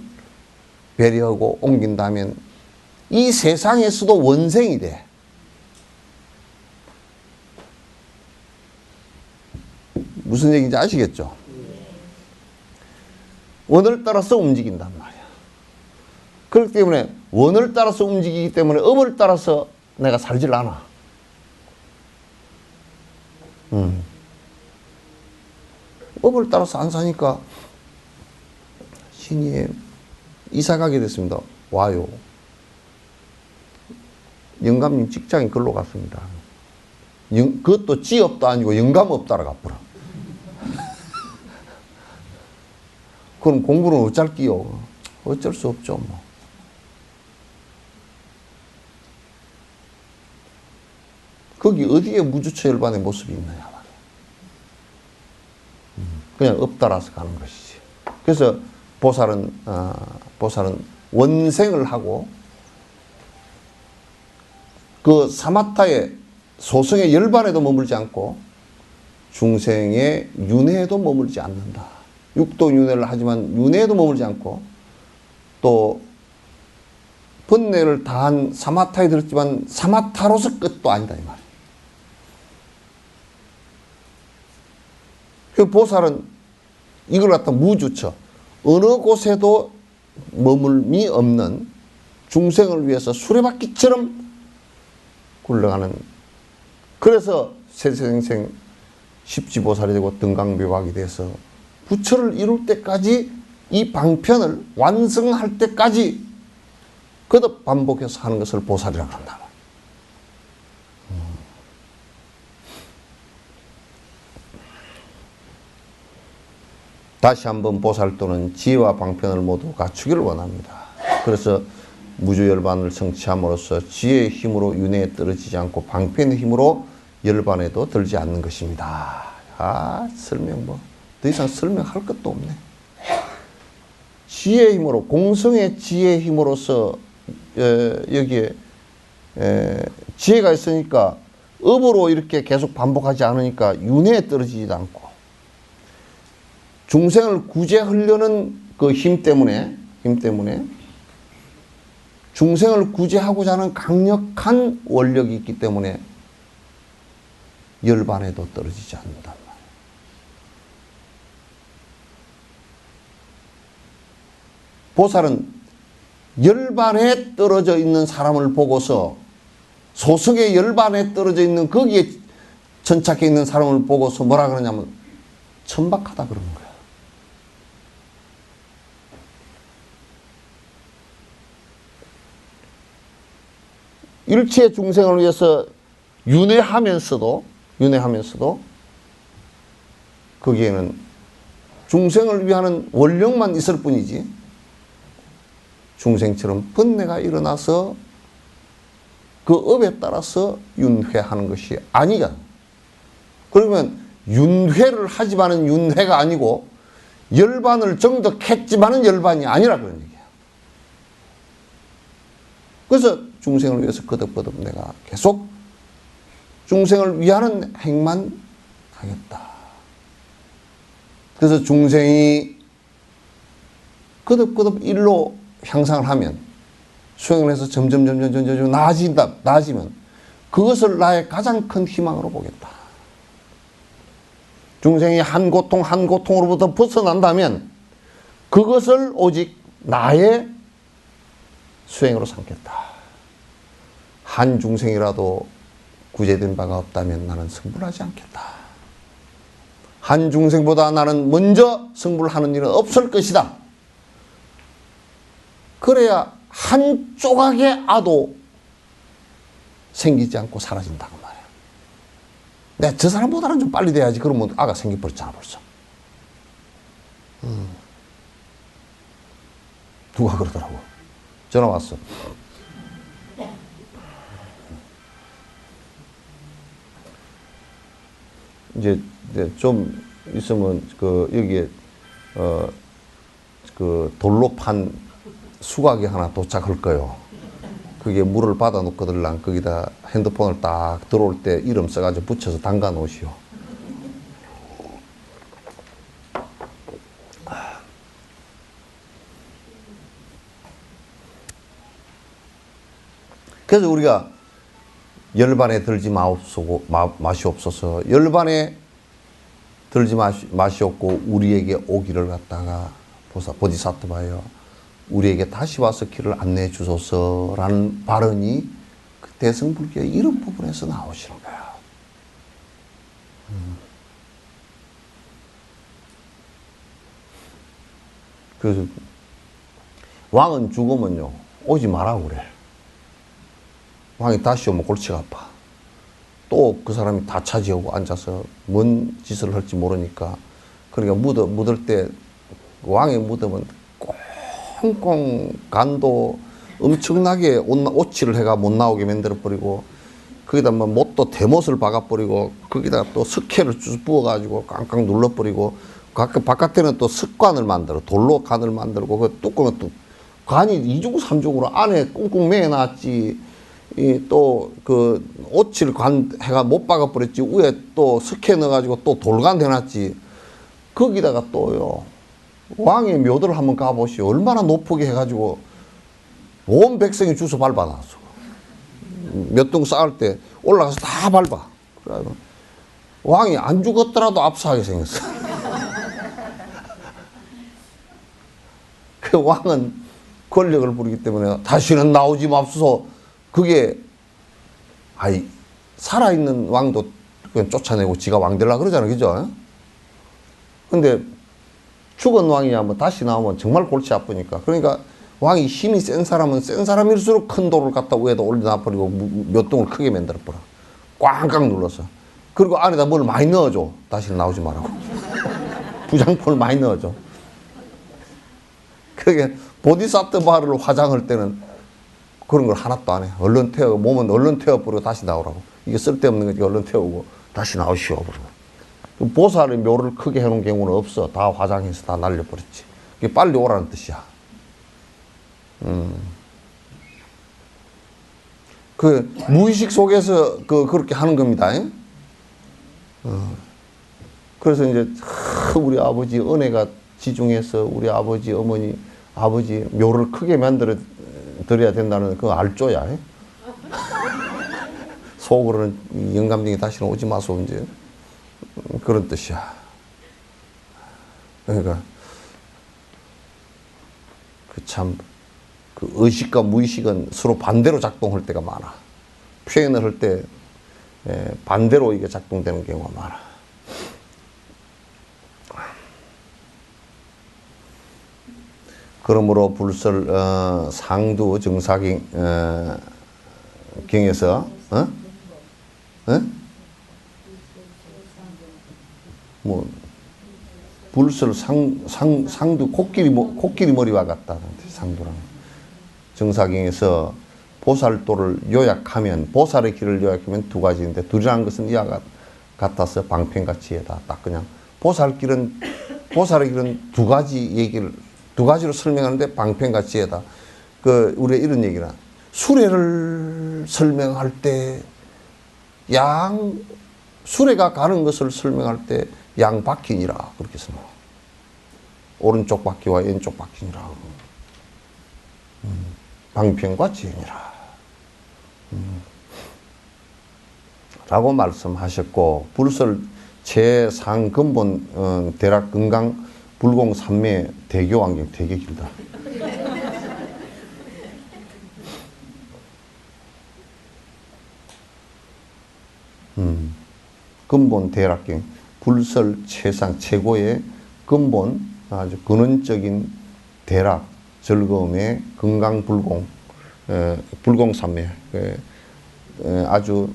배려하고 옮긴다면 이 세상에서도 원생이 돼. 무슨 얘기인지 아시겠죠? 원을 따라서 움직인단 말이야. 그렇기 때문에 원을 따라서 움직이기 때문에 업을 따라서 내가 살질 않아. 업을 따라서 안 사니까 신이 이사 가게 됐습니다. 와요. 영감님 직장이 글로 갔습니다. 그것도 지업도 아니고 영감업 따라가버려. 그럼 공부는 어쩔 끼요. 어쩔 수 없죠 뭐. 거기 어디에 무주처 열반의 모습이 있느냐 말이야. 그냥 업 따라서 가는 것이지. 그래서 보살은 원생을 하고 그 사마타의 소성의 열반에도 머물지 않고 중생의 윤회에도 머물지 않는다. 육도 윤회를 하지만 윤회에도 머물지 않고 또 번뇌를 다한 사마타에 들었지만 사마타로서 끝도 아니다 이 말이에요. 그 보살은 이걸 갖다 무주처, 어느 곳에도 머물미 없는 중생을 위해서 수레바퀴처럼 굴러가는, 그래서 세생생 십지보살이 되고 등강묘각이 돼서 부처를 이룰 때까지 이 방편을 완성할 때까지 거듭 반복해서 하는 것을 보살이라고 한다. 다시 한번 보살도는 지혜와 방편을 모두 갖추기를 원합니다. 그래서 무주열반을 성취함으로써 지혜의 힘으로 윤회에 떨어지지 않고 방편의 힘으로 열반에도 들지 않는 것입니다. 설명 더 이상 설명할 것도 없네. 지혜의 힘으로, 공성의 지혜의 힘으로써 여기에 지혜가 있으니까 업으로 이렇게 계속 반복하지 않으니까 윤회에 떨어지지도 않고 중생을 구제하려는 그 힘 때문에 중생을 구제하고자 하는 강력한 원력이 있기 때문에 열반에도 떨어지지 않는단 말이에요. 보살은 열반에 떨어져 있는 사람을 보고서, 소성의 열반에 떨어져 있는 거기에 전착해 있는 사람을 보고서 뭐라 그러냐면 천박하다 그러는 거야. 일체의 중생을 위해서 윤회하면서도 거기에는 중생을 위하는 원력만 있을 뿐이지 중생처럼 번뇌가 일어나서 그 업에 따라서 윤회하는 것이 아니야. 그러면 윤회를 하지만은 윤회가 아니고 열반을 정덕했지만은 열반이 아니라 그런 얘기야. 그래서 중생을 위해서 거듭거듭 내가 계속 중생을 위하는 행만 하겠다. 그래서 중생이 거듭거듭 일로 향상을 하면, 수행을 해서 점점 나아지면 그것을 나의 가장 큰 희망으로 보겠다. 중생이 한 고통으로부터 벗어난다면 그것을 오직 나의 수행으로 삼겠다. 한 중생이라도 구제된 바가 없다면 나는 성불하지 않겠다. 한 중생보다 나는 먼저 성불을 하는 일은 없을 것이다. 그래야 한 조각의 아도 생기지 않고 사라진다고 말이야. 내가 저 사람보다는 좀 빨리 돼야지. 그러면 아가 생겨버렸잖아 벌써. 누가 그러더라고. 전화 왔어. 이제 좀 있으면 여기에 돌로 판 수각이 하나 도착할 거요. 그게 물을 받아 놓거들랑 거기다 핸드폰을 딱 들어올 때 이름 써가지고 붙여서 담가 놓으시오. 그래서 우리가 열반에 들지 마시옵소서. 열반에 들지 마시옵고 우리에게 오기를 갖다가 보디사트바여 우리에게 다시 와서 길을 안내해 주소서라는 발언이 그 대승불교의 이런 부분에서 나오시는 거야. 그래서 왕은 죽으면요 오지 말라고 그래. 왕이 다시 오면 골치가 아파. 또 그 사람이 다 차지하고 앉아서 뭔 짓을 할지 모르니까. 그러니까 묻을 때 왕의 무덤은 꽁꽁 간도 엄청나게 오치를 해가 못 나오게 만들어버리고 거기다 뭐 못도 대못을 박아버리고 거기다 또 석회를 쭉 부어가지고 깡깡 눌러버리고 바깥에는 또 석관을 만들어 돌로 관을 만들고 그 뚜껑은 또 관이 이중삼중으로 안에 꽁꽁 매여놨지. 또 그 오칠 관 해가 못 박아버렸지. 위에 또 석회 넣어가지고 또 돌관 해놨지. 거기다가 또요 왕의 묘도를 한번 가보시오. 얼마나 높게 해가지고 온 백성이 주워 밟아놨어. 몇 동 쌓을 때 올라가서 다 밟아. 그래가지고 왕이 안 죽었더라도 압사하게 생겼어. 그 왕은 권력을 부리기 때문에 다시는 나오지 맙소서. 그게 살아있는 왕도 그냥 쫓아내고 지가 왕 되려고 그러잖아. 그죠? 근데 죽은 왕이야 뭐 다시 나오면 정말 골치 아프니까. 그러니까 왕이 힘이 센 사람은 센 사람일수록 큰 돌을 갖다 위에다 올려놔버리고 몇 동을 크게 만들어버려. 꽝꽝 눌러서. 그리고 안에다 뭘 많이 넣어줘. 다시는 나오지 말라고. 부장품을 많이 넣어줘. 그게 보디사트바를 화장할 때는 그런 걸 하나도 안 해. 얼른 태워, 몸은 얼른 태워버리고 다시 나오라고. 이게 쓸데없는 거니까 얼른 태우고 다시 나오시오. 그러고. 보살의 묘를 크게 해놓은 경우는 없어. 다 화장해서 다 날려버렸지. 그게 빨리 오라는 뜻이야. 그 무의식 속에서 그렇게 하는 겁니다. 그래서 이제 우리 아버지 은혜가 지중해서 우리 아버지 어머니 아버지 묘를 크게 만들어 드려야 된다는 그 알조야. 속으로는 영감증이 다시는 오지 마소 이제 그런 뜻이야. 그러니까 그 의식과 무의식은 서로 반대로 작동할 때가 많아. 표현을 할 때 반대로 이게 작동되는 경우가 많아. 그러므로 불설 상두 정사경 경에서 뭐 불설 상두 코끼리 머리와 같다는데 상두랑 정사경에서 보살도를 요약하면 보살의 길을 요약하면 두 가지인데 둘이라는 것은 이와 같아서 방편가치에다 딱 그냥 보살의 길은 두 가지로 설명하는데 방편가치에다 우리가 이런 얘기나 수레를 설명할 때 수레가 가는 것을 설명할 때 양바퀴니라 그렇게 설명. 오른쪽 바퀴와 왼쪽 바퀴니라. 방편과 지연이라. 라고 말씀하셨고 불설 제3근본 대락 건강 불공 삼매 대교 안경 되게 길다. 근본 대락경 불설 최상 최고의 근본 아주 근원적인 대락 즐거움의 건강불공 불공산매 아주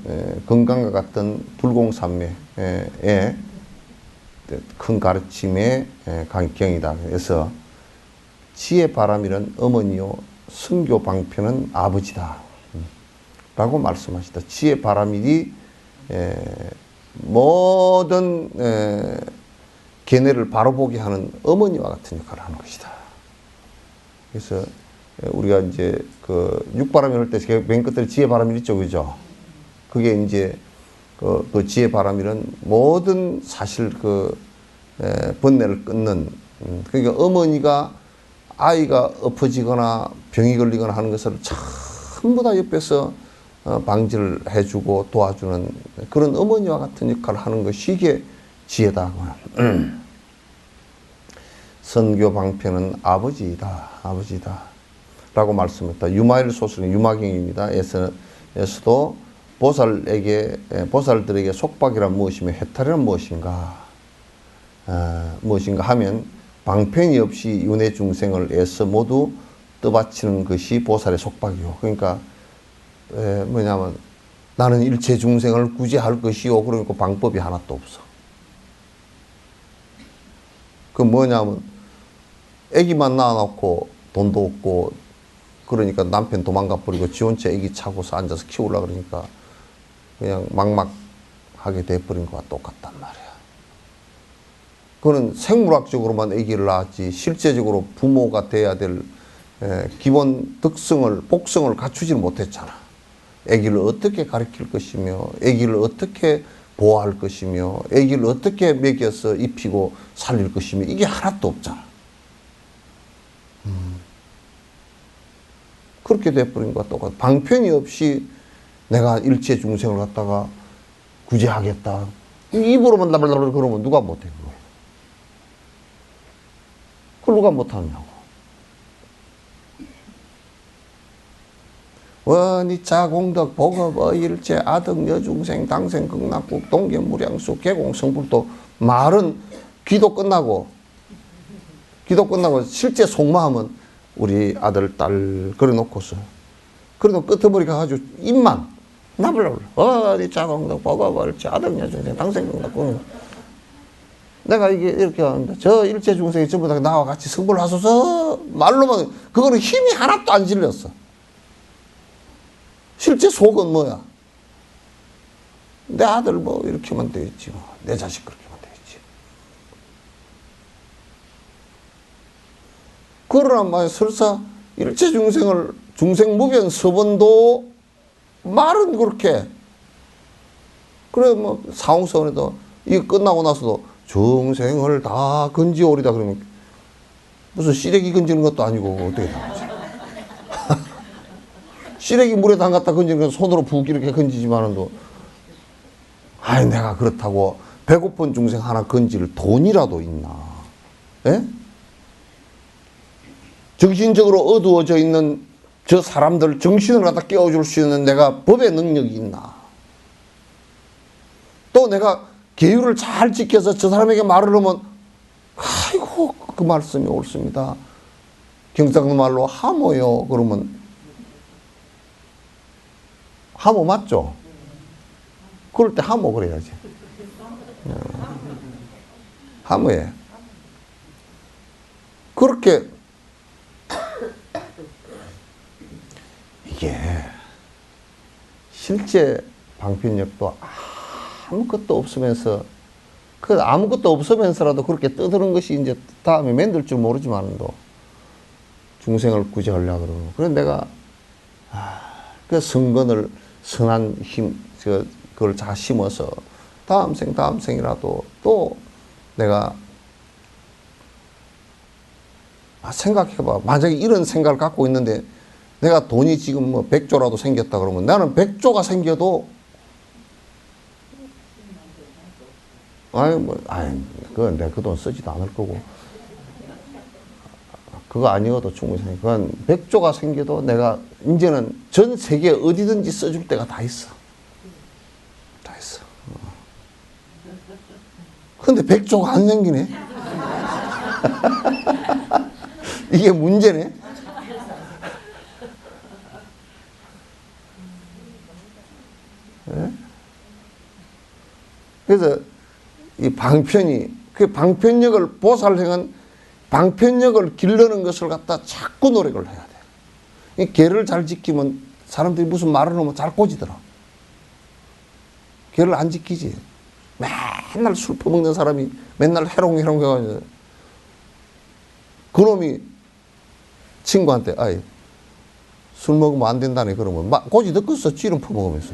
건강과 같은 불공산매의 큰 가르침의 강경이다. 그래서 지혜 바람이란 어머니요 성교 방편은 아버지다 라고 말씀하시다. 지혜 바람일이 모든 견해를 바로 보게 하는 어머니와 같은 역할을 하는 것이다. 그래서 우리가 이제 그 육바람일 할 때 맨 끝에 지혜 바람일 있죠, 그죠? 그게 이제 그 지혜 바람일은 모든 사실 번뇌를 끊는 그러니까 어머니가 아이가 엎어지거나 병이 걸리거나 하는 것을 전부 다 옆에서 방지를 해주고 도와주는 그런 어머니와 같은 역할을 하는 것이 이게 지혜다. 선교 방편은 아버지이다. 라고 말씀했다. 유마일 소설의 유마경입니다. 에서도 보살들에게 속박이란 무엇이며 해탈이란 무엇인가? 무엇인가 하면 방편이 없이 윤회 중생을 애써 모두 떠받치는 것이 보살의 속박이요. 그러니까 뭐냐면 나는 일체 중생을 구제할 것이요. 그러니까 방법이 하나도 없어. 그 뭐냐면 애기만 낳아놓고 돈도 없고 그러니까 남편 도망가 버리고 지 혼자 애기 차고서 앉아서 키우려고 그러니까 그냥 막막하게 돼버린 것과 똑같단 말이야. 그거는 생물학적으로만 애기를 낳았지 실제적으로 부모가 돼야 될 기본 복성을 갖추지 못했잖아. 애기를 어떻게 가르칠 것이며 애기를 어떻게 보호할 것이며 애기를 어떻게 먹여서 입히고 살릴 것이며 이게 하나도 없잖아. 그렇게 돼버린 것과 똑같아. 방편이 없이 내가 일체 중생을 갖다가 구제하겠다. 입으로만 나발나발 그러면 누가 못해 그거. 그걸 누가 못하느냐고. 원이차 공덕 복업 어일체 아덕 여중생 당생 극락국 동계 무량수 개공 성불도 말은 기도 끝나고 실제 속마음은 우리 아들 딸 그래놓고서 그래도 끄트머리 가가지고 입만 나불나불 어디차 공덕 복업 어일체 아덕 여중생 당생 극락국 내가 이게 이렇게 하는데 저 일체 중생이 전부 다 나와 같이 성불하소서 말로만 그거는 힘이 하나도 안 질렸어. 실제 속은 뭐야? 내 아들 뭐 이렇게 하면 되겠지 뭐. 내 자식 그렇게 하면 되겠지. 그러나 뭐 설사 일체 중생무변 서본도 말은 그렇게 그래 뭐 사홍서원에도 이거 끝나고 나서도 중생을 다 건지오리다 그러면 무슨 시래기 건지는 것도 아니고 어떻게 나오지? 시래기 물에 담갔다 건지는 건 손으로 푹 이렇게 건지지만은 아이 내가 그렇다고 배고픈 중생 하나 건질 돈이라도 있나? 예? 정신적으로 어두워져 있는 저 사람들 정신을 갖다 깨워줄 수 있는 내가 법의 능력이 있나? 또 내가 계율을 잘 지켜서 저 사람에게 말을 하면 아이고 그 말씀이 옳습니다. 경상도 말로 하모요 그러면 하모 맞죠? 그럴 때 하모 그래야지. 하모에. 그렇게 이게 실제 방편력도 아무것도 없으면서 아무것도 없으면서라도 그렇게 떠드는 것이 이제 다음에 만들 줄 모르지만도 중생을 구제하려고 그러고 그래서 내가 그 성건을 선한 힘, 그걸 잘 심어서 다음 생이라도 또 내가 생각해봐. 만약에 이런 생각을 갖고 있는데 내가 돈이 지금 뭐 100조라도 생겼다 그러면 나는 100조가 생겨도 그건 내가 그 돈 쓰지도 않을 거고 그거 아니어도 충분히 생겨. 그건 100조가 생겨도 내가 이제는 전 세계 어디든지 써줄 때가 다 있어. 다 있어. 근데 백조가 안 생기네. 이게 문제네. 네? 그래서 이 방편이, 그 방편력을, 보살행은 방편력을 기르는 것을 갖다 자꾸 노력을 해야 돼. 이 계를 잘 지키면 사람들이 무슨 말을 하면 잘 꼬지더라. 계를 안 지키지. 맨날 술 퍼먹는 사람이 맨날 해롱해롱 해가지고 그놈이 친구한테 아이 술 먹으면 안 된다네 그러면 막 꼬지 듣겠어. 찌름 퍼먹으면서.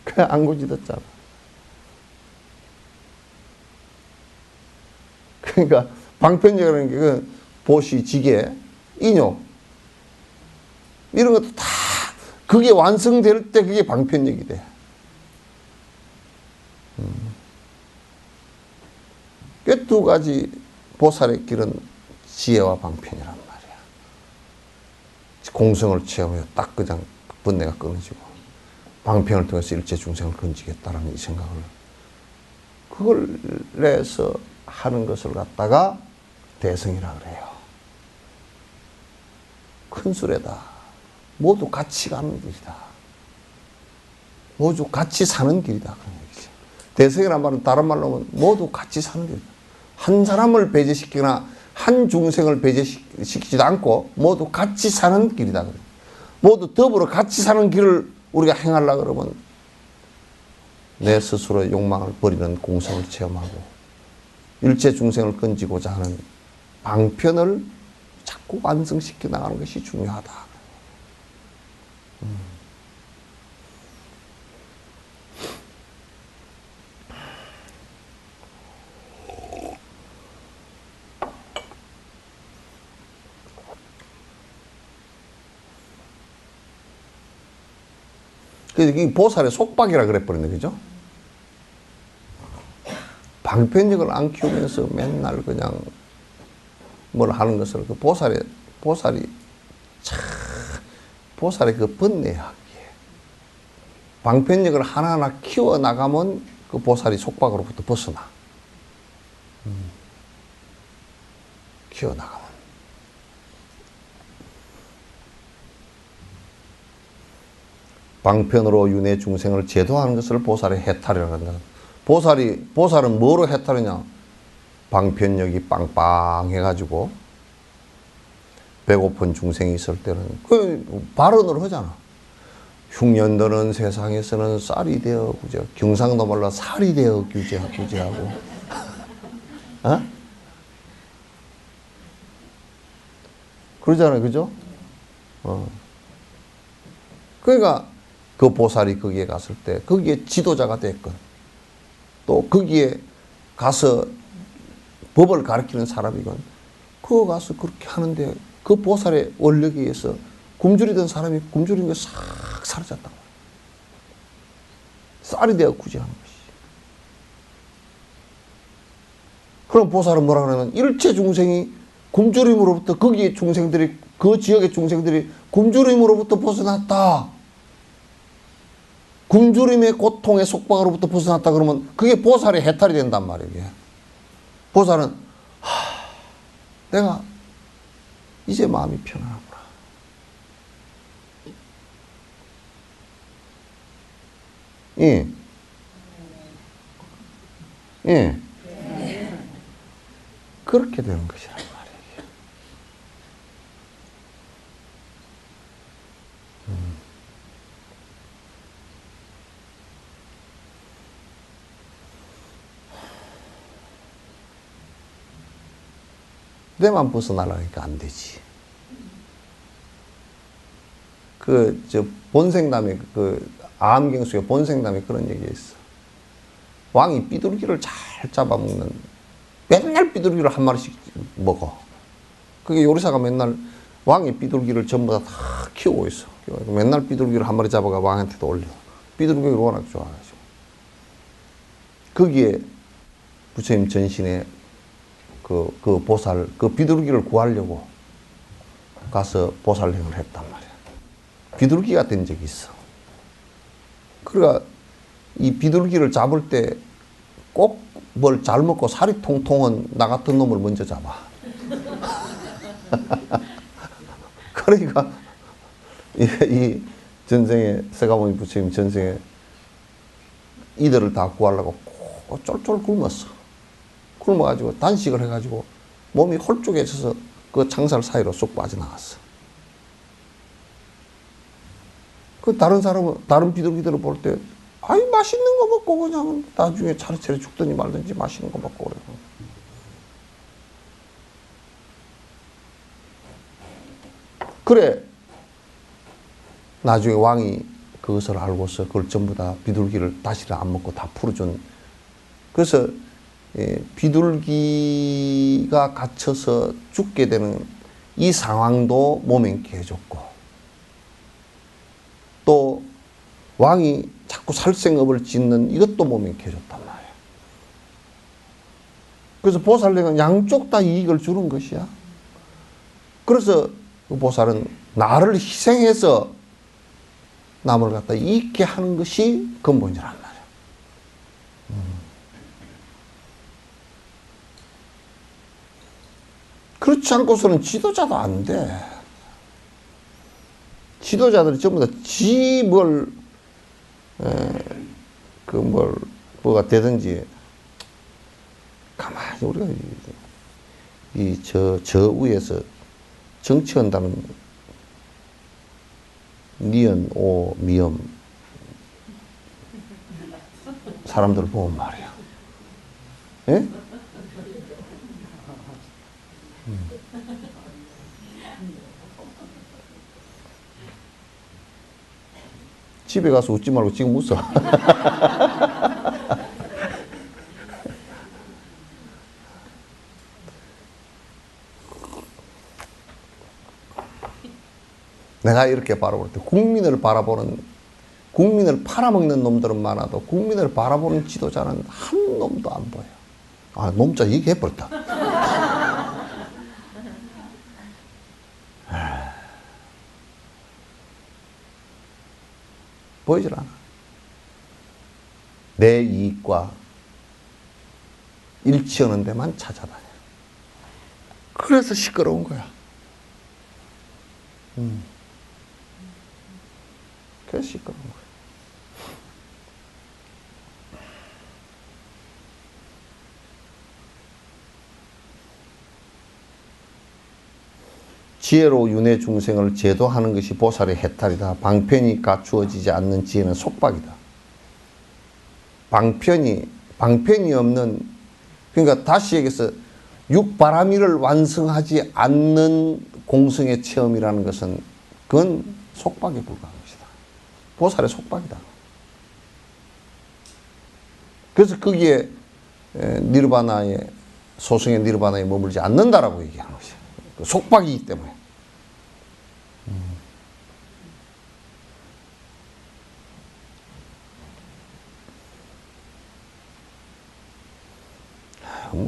그냥 안 꼬지 듣잖아. 그러니까 방편력이라는 게 그 보시, 지게, 인욕 이런 것도 다 그게 완성될 때 그게 방편력이 돼. 그 두 가지 보살의 길은 지혜와 방편이란 말이야. 공성을 체험해서 딱 그냥 번뇌가 끊어지고 방편을 통해서 일체 중생을 건지겠다라는 이 생각을 그걸 내서 하는 것을 갖다가 대성이라 그래요. 큰 수레다. 모두 같이 가는 길이다. 모두 같이 사는 길이다. 그런 얘기죠. 대성이란 말은 다른 말로 하면 모두 같이 사는 길이다. 한 사람을 배제시키거나 한 중생을 배제시키지도 않고 모두 같이 사는 길이다. 모두 더불어 같이 사는 길을 우리가 행하려고 그러면 내 스스로의 욕망을 버리는 공성을 체험하고 일체 중생을 건지고자 하는 방편을 자꾸 완성시켜 나가는 것이 중요하다. 그래서 이 보살의 속박이라 그래버렸네, 그죠? 방편력을 안 키우면서 맨날 그냥 뭘 하는 것을 그 보살의 그 번뇌하기에 방편력을 하나하나 키워 나가면 그 보살이 속박으로부터 벗어나. 키워 나가면. 방편으로 윤회 중생을 제도하는 것을 보살의 해탈이라고 한다. 보살은 뭐로 해탈이냐? 방편력이 빵빵해가지고 배고픈 중생이 있을 때는 그 발언을 하잖아. 흉년도는 세상에서는 쌀이 되어 구제, 경상도 말로 살이 되어 구제하고. 어? 그러잖아요, 그죠? 그러니까 그 보살이 거기에 갔을 때 거기에 지도자가 됐건 또 거기에 가서 법을 가르치는 사람이건 그거 가서 그렇게 하는데 그 보살의 원력에 의해서 굶주리던 사람이 굶주린 게 싹 사라졌단 말이야. 쌀이 되어 구제하는 것이. 그럼 보살은 뭐라 그러냐면 일체 중생이 굶주림으로부터 거기에 중생들이 그 지역의 중생들이 굶주림으로부터 벗어났다. 굶주림의 고통의 속박으로부터 벗어났다 그러면 그게 보살의 해탈이 된단 말이에요. 보살은 내가 이제 마음이 편안하구나. 예. 예. 그렇게 되는 것이란 말이에요. 내만 벗어나려니까 안 되지. 본생담에, 아함경 속에 본생담에 그런 얘기가 있어. 왕이 비둘기를 잘 잡아먹는, 맨날 비둘기를 한 마리씩 먹어. 그게 요리사가 맨날 왕이 비둘기를 전부 다 키우고 있어. 맨날 비둘기를 한 마리 잡아가 왕한테도 올려. 비둘기를 워낙 좋아하죠. 거기에 부처님 전신에 그 보살, 그 비둘기를 구하려고 가서 보살행을 했단 말이야. 비둘기가 된 적이 있어. 그러니까 이 비둘기를 잡을 때 꼭 뭘 잘 먹고 살이 통통한 나 같은 놈을 먼저 잡아. 그러니까 이 전생에 세가모니 부처님 전생에 이들을 다 구하려고 쫄쫄 굶었어. 굶어가지고 단식을 해가지고 몸이 홀쭉해져서 그 창살 사이로 쏙 빠져나갔어. 그 다른 사람은, 다른 비둘기들을 볼 때, 아이, 맛있는 거 먹고 그냥 나중에 차례차례 죽든지 말든지 맛있는 거 먹고 그래. 그래. 나중에 왕이 그것을 알고서 그걸 전부 다 비둘기를 다시는 안 먹고 다 풀어준. 그래서 비둘기가 갇혀서 죽게 되는 이 상황도 모면케 해줬고, 또 왕이 자꾸 살생업을 짓는 이것도 모면케 해줬단 말이에요. 그래서 보살님은 양쪽 다 이익을 주는 것이야. 그래서 그 보살은 나를 희생해서 남을 갖다 잊게 하는 것이 근본이란 말이야. 그렇지 않고서는 지도자도 안 돼. 지도자들이 전부 다 뭐가 되든지, 가만히 우리가 저 위에서 정치한다는 니은, 오, 미음 사람들 보면 말이야. 예? 집에 가서 웃지 말고 지금 웃어. 내가 이렇게 바라볼 때 국민을 팔아먹는 놈들은 많아도 국민을 바라보는 지도자는 한 놈도 안 보여. 아, 놈자 얘기해버렸다. 보이질 않아. 내 이익과 일치하는 데만 찾아다녀. 그래서 시끄러운 거야. 그래서 시끄러운 거야. 지혜로 윤회 중생을 제도하는 것이 보살의 해탈이다. 방편이 갖추어지지 않는 지혜는 속박이다. 방편이 없는, 그러니까 다시 얘기해서 육바라밀을 완성하지 않는 공성의 체험이라는 것은 그건 속박에 불과한 것이다. 보살의 속박이다. 그래서 거기에 소승의 니르바나에 머물지 않는다라고 얘기하는 것이야. 속박이기 때문에.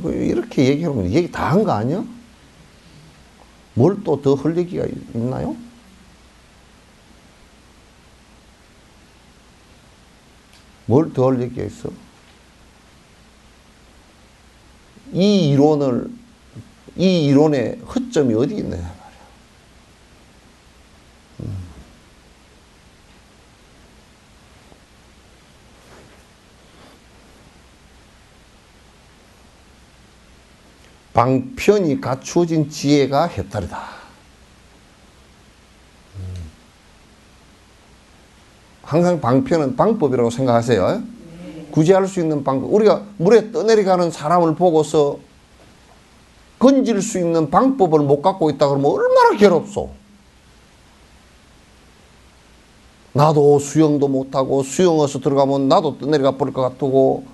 이렇게 얘기하면 얘기 다 한 거 아니야? 뭘 또 더 할 얘기가 있나요? 뭘 더 할 얘기가 있어? 이 이론의 허점이 어디 있느냐 말이야. 방편이 갖추어진 지혜가 해탈이다. 항상 방편은 방법이라고 생각하세요. 구제할 수 있는 방법. 우리가 물에 떠내려가는 사람을 보고서 건질 수 있는 방법을 못 갖고 있다 그러면 얼마나 괴롭소. 나도 수영도 못하고 수영해서 들어가면 나도 떠내려가 버릴 것 같고,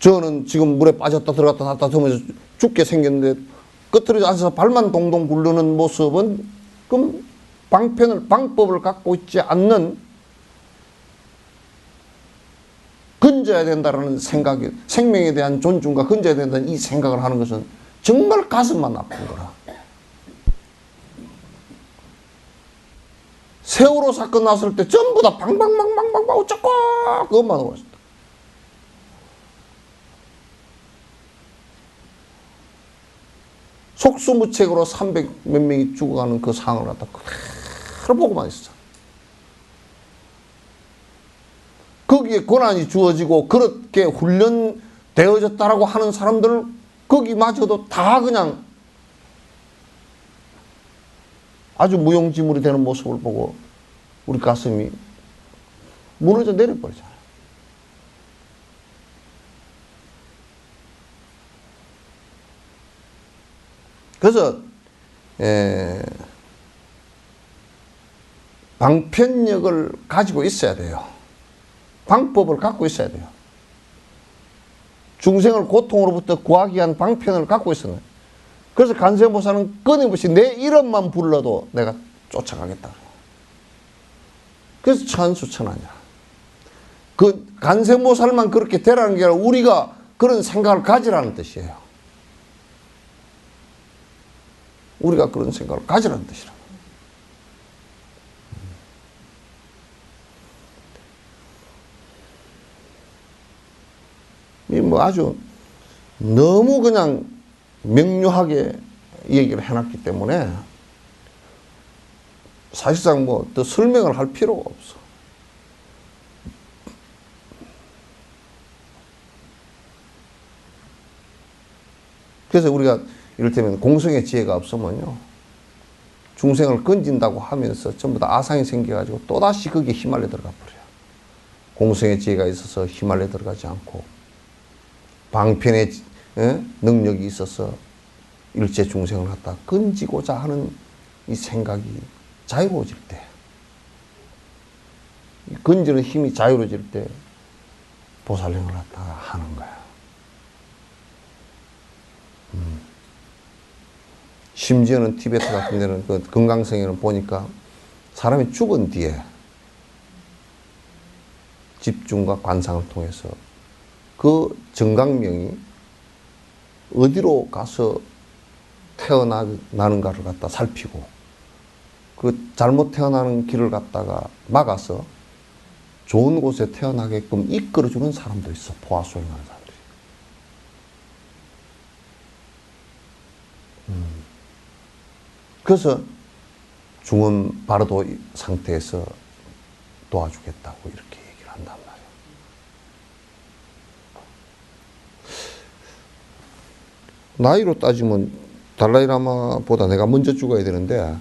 저는 지금 물에 빠졌다 들어갔다 나왔다 하면서 죽게 생겼는데 끝으로 앉아서 발만 동동 굴르는 모습은 그럼 방법을 갖고 있지 않는, 건져야 된다는 생각이, 생명에 대한 존중과 건져야 된다는 이 생각을 하는 것은 정말 가슴만 아픈 거라. 세월호 사건 났을 때 전부 다 방방방방방방 어쩌고 그것만 하고 있었다. 속수무책으로 300 몇 명이 죽어가는 그 상황을 갖다 그대로 보고만 있었잖아. 거기에 권한이 주어지고 그렇게 훈련되어졌다라고 하는 사람들 거기마저도 다 그냥 아주 무용지물이 되는 모습을 보고 우리 가슴이 무너져 내려버리잖아요. 그래서 방편력을 가지고 있어야 돼요. 방법을 갖고 있어야 돼요. 중생을 고통으로부터 구하기 위한 방편을 갖고 있었네. 그래서 간세모사는 끊임없이 내 이름만 불러도 내가 쫓아가겠다. 그래서 천수천하냐. 그 간세모살만 그렇게 되라는 게 아니라 우리가 그런 생각을 가지라는 뜻이에요. 우리가 그런 생각을 가지라는 뜻이라. 이 뭐 아주 너무 그냥 명료하게 얘기를 해놨기 때문에 사실상 뭐 더 설명을 할 필요가 없어. 그래서 우리가 이를테면 공성의 지혜가 없으면요, 중생을 건진다고 하면서 전부 다 아상이 생겨가지고 또다시 거기에 휘말려 들어가 버려요. 공성의 지혜가 있어서 휘말려 들어가지 않고 방편의 능력이 있어서 일체 중생을 갖다 건지고자 하는 이 생각이 자유로워질 때, 건지는 힘이 자유로워질 때 보살행을 갖다 하는 거야. 심지어는 티베트 같은 데는 그 금강성에는 보니까 사람이 죽은 뒤에 집중과 관상을 통해서 그 정강명이 어디로 가서 태어나는가를 갖다 살피고 그 잘못 태어나는 길을 갖다가 막아서 좋은 곳에 태어나게끔 이끌어주는 사람도 있어. 포화소행하는 사람들이. 그래서 중원 바르도 상태에서 도와주겠다고 이렇게 얘기를 한단 말이에요. 나이로 따지면 달라이라마보다 내가 먼저 죽어야 되는데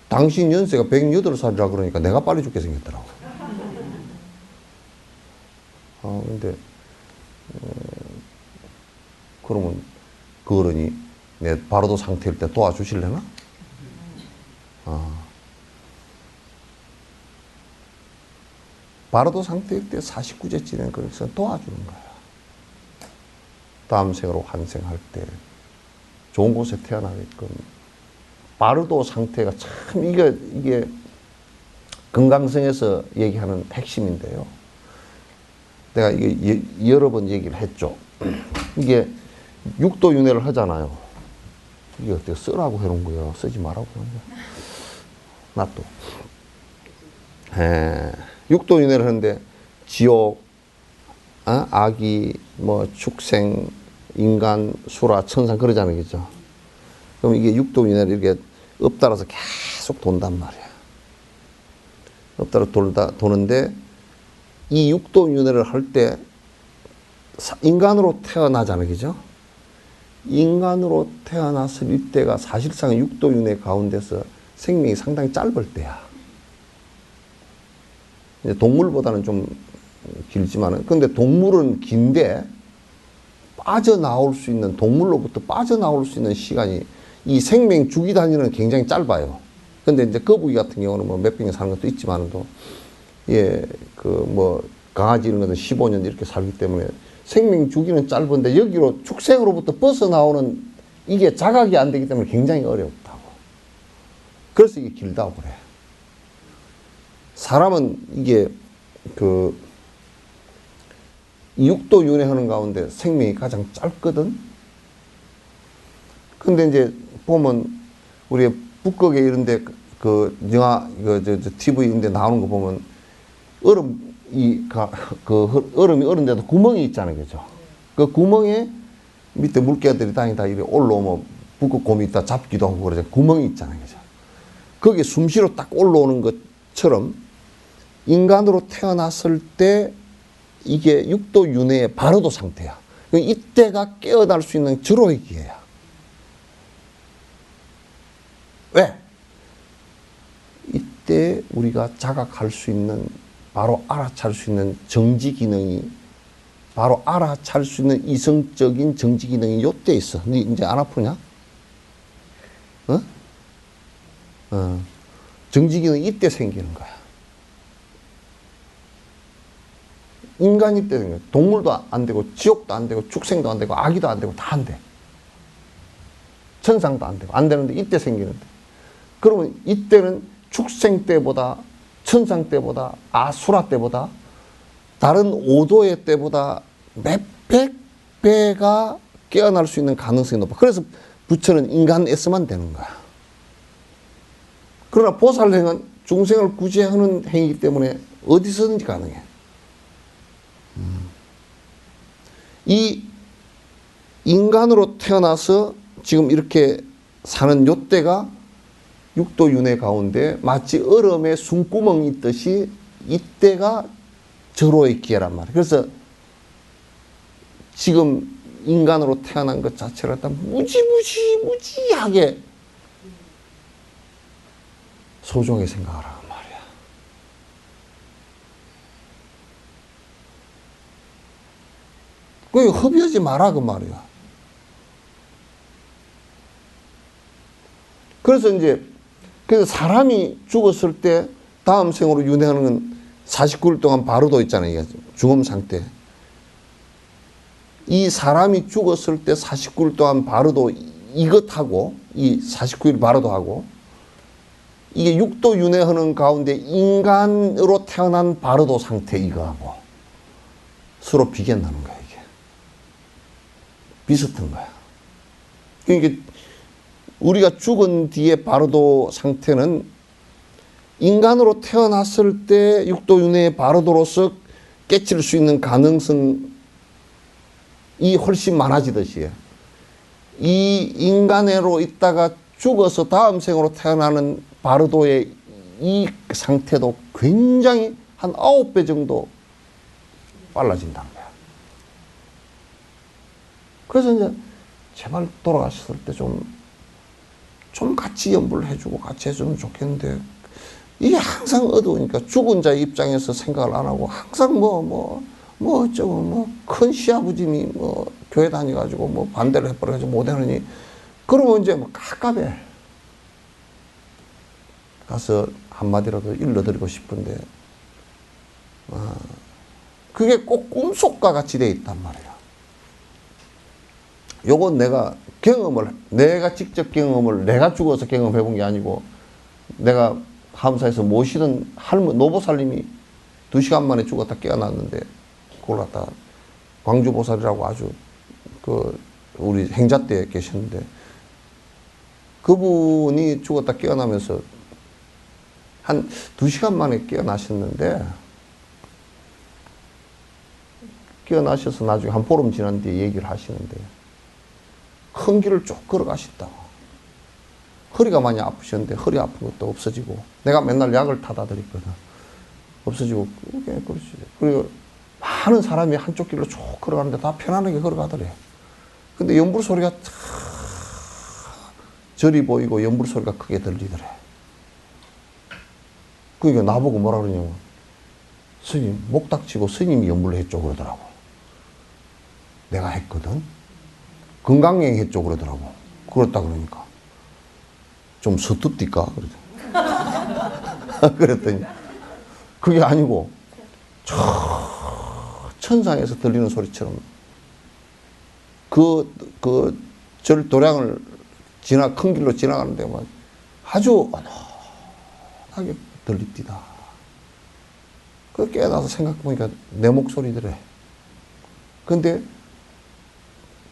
당신 연세가 108살이라 그러니까 내가 빨리 죽게 생겼더라고. 근데 그러면 그 어른이 내 바로도 상태일 때 도와주실래나? 바로도 상태일 때 49제 지낸 그래서 도와주는 거야. 다음 생으로 환생할 때 좋은 곳에 태어나게끔. 바르도 상태가 참 이게 금강성에서 얘기하는 핵심인데요. 내가 이게 여러 번 얘기를 했죠. 이게 육도윤회를 하잖아요. 이게 어떻게 쓰라고 해놓은 거예요. 쓰지 말라고 해놓은 거야. 놔둬. 육도윤회를 하는데 지옥, 아기, 뭐 축생, 인간, 수라, 천상 그러잖아요. 그죠? 그럼 이게 육도윤회를 이렇게 엎달아서 계속 돈단 말이야. 엎달아 도는데 이 육도윤회를 할 때 인간으로 태어나잖아요. 그죠? 인간으로 태어났을 이때가 사실상 육도윤회 가운데서 생명이 상당히 짧을 때야. 이제 동물보다는 좀 길지만은, 근데 동물은 긴데 빠져나올 수 있는, 동물로부터 빠져나올 수 있는 시간이 이 생명 주기 단위는 굉장히 짧아요. 근데 이제 거북이 같은 경우는 뭐 몇백 년 사는 것도 있지만도, 예, 그 뭐 강아지 이런 것은 15년 이렇게 살기 때문에 생명 주기는 짧은데 여기로 축생으로부터 벗어나오는 이게 자각이 안 되기 때문에 굉장히 어렵다고. 그래서 이게 길다고 그래. 사람은 이게 그 육도 윤회하는 가운데 생명이 가장 짧거든. 근데 이제 보면 우리 북극에 이런데 그 영화 TV인데 나오는 거 보면 얼음이 얼은데도 구멍이 있잖아요, 그죠? 그 구멍에 밑에 물개들이 다니다 이렇게 올라오면 북극곰이 있다 잡기도 하고 그러죠. 구멍이 있잖아요, 그죠? 거기에 숨쉬러 딱 올라오는 것처럼 인간으로 태어났을 때 이게 육도 윤회의 바로도 상태야. 이때가 깨어날 수 있는 절호의 기회야. 왜? 이때 우리가 자각할 수 있는, 바로 알아차릴 수 있는 정지 기능이, 바로 알아차릴 수 있는 이성적인 정지 기능이 이때 있어. 너 이제 안 아프냐? 정지 기능이 이때 생기는 거야. 인간이 때 생겨. 동물도 안 되고, 지옥도 안 되고, 축생도 안 되고, 아기도 안 되고, 다 안 돼. 천상도 안 되고, 안 되는데 이때 생기는데. 그러면 이때는 축생 때보다, 천상 때보다, 아수라 때보다, 다른 오도의 때보다 몇백 배가 깨어날 수 있는 가능성이 높아. 그래서 부처는 인간에서만 되는 거야. 그러나 보살행은 중생을 구제하는 행위이기 때문에 어디서든지 가능해. 이 인간으로 태어나서 지금 이렇게 사는 요때가 육도윤회 가운데 마치 얼음에 숨구멍이 있듯이 이때가 절호의 기회란 말이에요. 그래서 지금 인간으로 태어난 것 자체를 갖다 무지하게 소중하게 생각하라는 말이야. 그 허비하지 마라 그 말이야. 그래서 사람이 죽었을 때 다음 생으로 윤회하는 건 49일 동안 바로도 있잖아요. 죽음 상태. 이 사람이 죽었을 때 49일 동안 바로도 이것하고, 이 49일 바로도 하고, 이게 육도 윤회하는 가운데 인간으로 태어난 바로도 상태 이거하고 서로 비견나는 거야, 이게. 비슷한 거야. 그러니까 우리가 죽은 뒤에 바로도 상태는 인간으로 태어났을 때 육도윤회의 바로도로서 깨칠 수 있는 가능성이 훨씬 많아지듯이 이 인간으로 있다가 죽어서 다음 생으로 태어나는 바로도의 이 상태도 굉장히 한 9배 정도 빨라진다는 거야. 그래서 이제 제발 돌아가셨을 때 좀 같이 연불을 해주고 같이 해주면 좋겠는데 이게 항상 어두우니까 죽은 자의 입장에서 생각을 안 하고 항상 어쩌고 큰 시아버님이 교회 다녀가지고 반대를 해버려가지고 못하느니 그러면 이제 깝깝해. 가서 한마디라도 일러드리고 싶은데 그게 꼭 꿈속과 같이 돼 있단 말이야. 요건 내가 직접 경험을 내가 죽어서 경험해 본 게 아니고 내가 함사에서 모시던 노보살님이 2시간 만에 죽었다 깨어났는데 그걸 갖다 광주보살이라고 아주 우리 행자 때 계셨는데 그분이 죽었다 깨어나면서 한 2시간 만에 깨어나셨는데 깨어나셔서 나중에 한 보름 지난 뒤에 얘기를 하시는데 큰 길을 쭉 걸어가셨다고. 허리가 많이 아프셨는데 허리 아픈 것도 없어지고 내가 맨날 약을 타다 드렸거든. 없어지고 그렇지. 그리고 많은 사람이 한쪽 길로 쭉 걸어가는데 다 편안하게 걸어가더래. 근데 연불 소리가 절이 보이고 연불 소리가 크게 들리더래. 그러니까 나보고 뭐라 그러냐면 스님 목 닥치고 스님이 연불을 했죠 그러더라고. 내가 했거든. 건강행 했죠 그러더라고. 그렇다 그러니까 좀 서툴띠까 그랬더니 그게 아니고 천상에서 들리는 소리처럼 절 도량을 큰 길로 지나가는데 아주 어긋하게 들립디다. 그 깨어나서 생각해보니까 내 목소리더래. 근데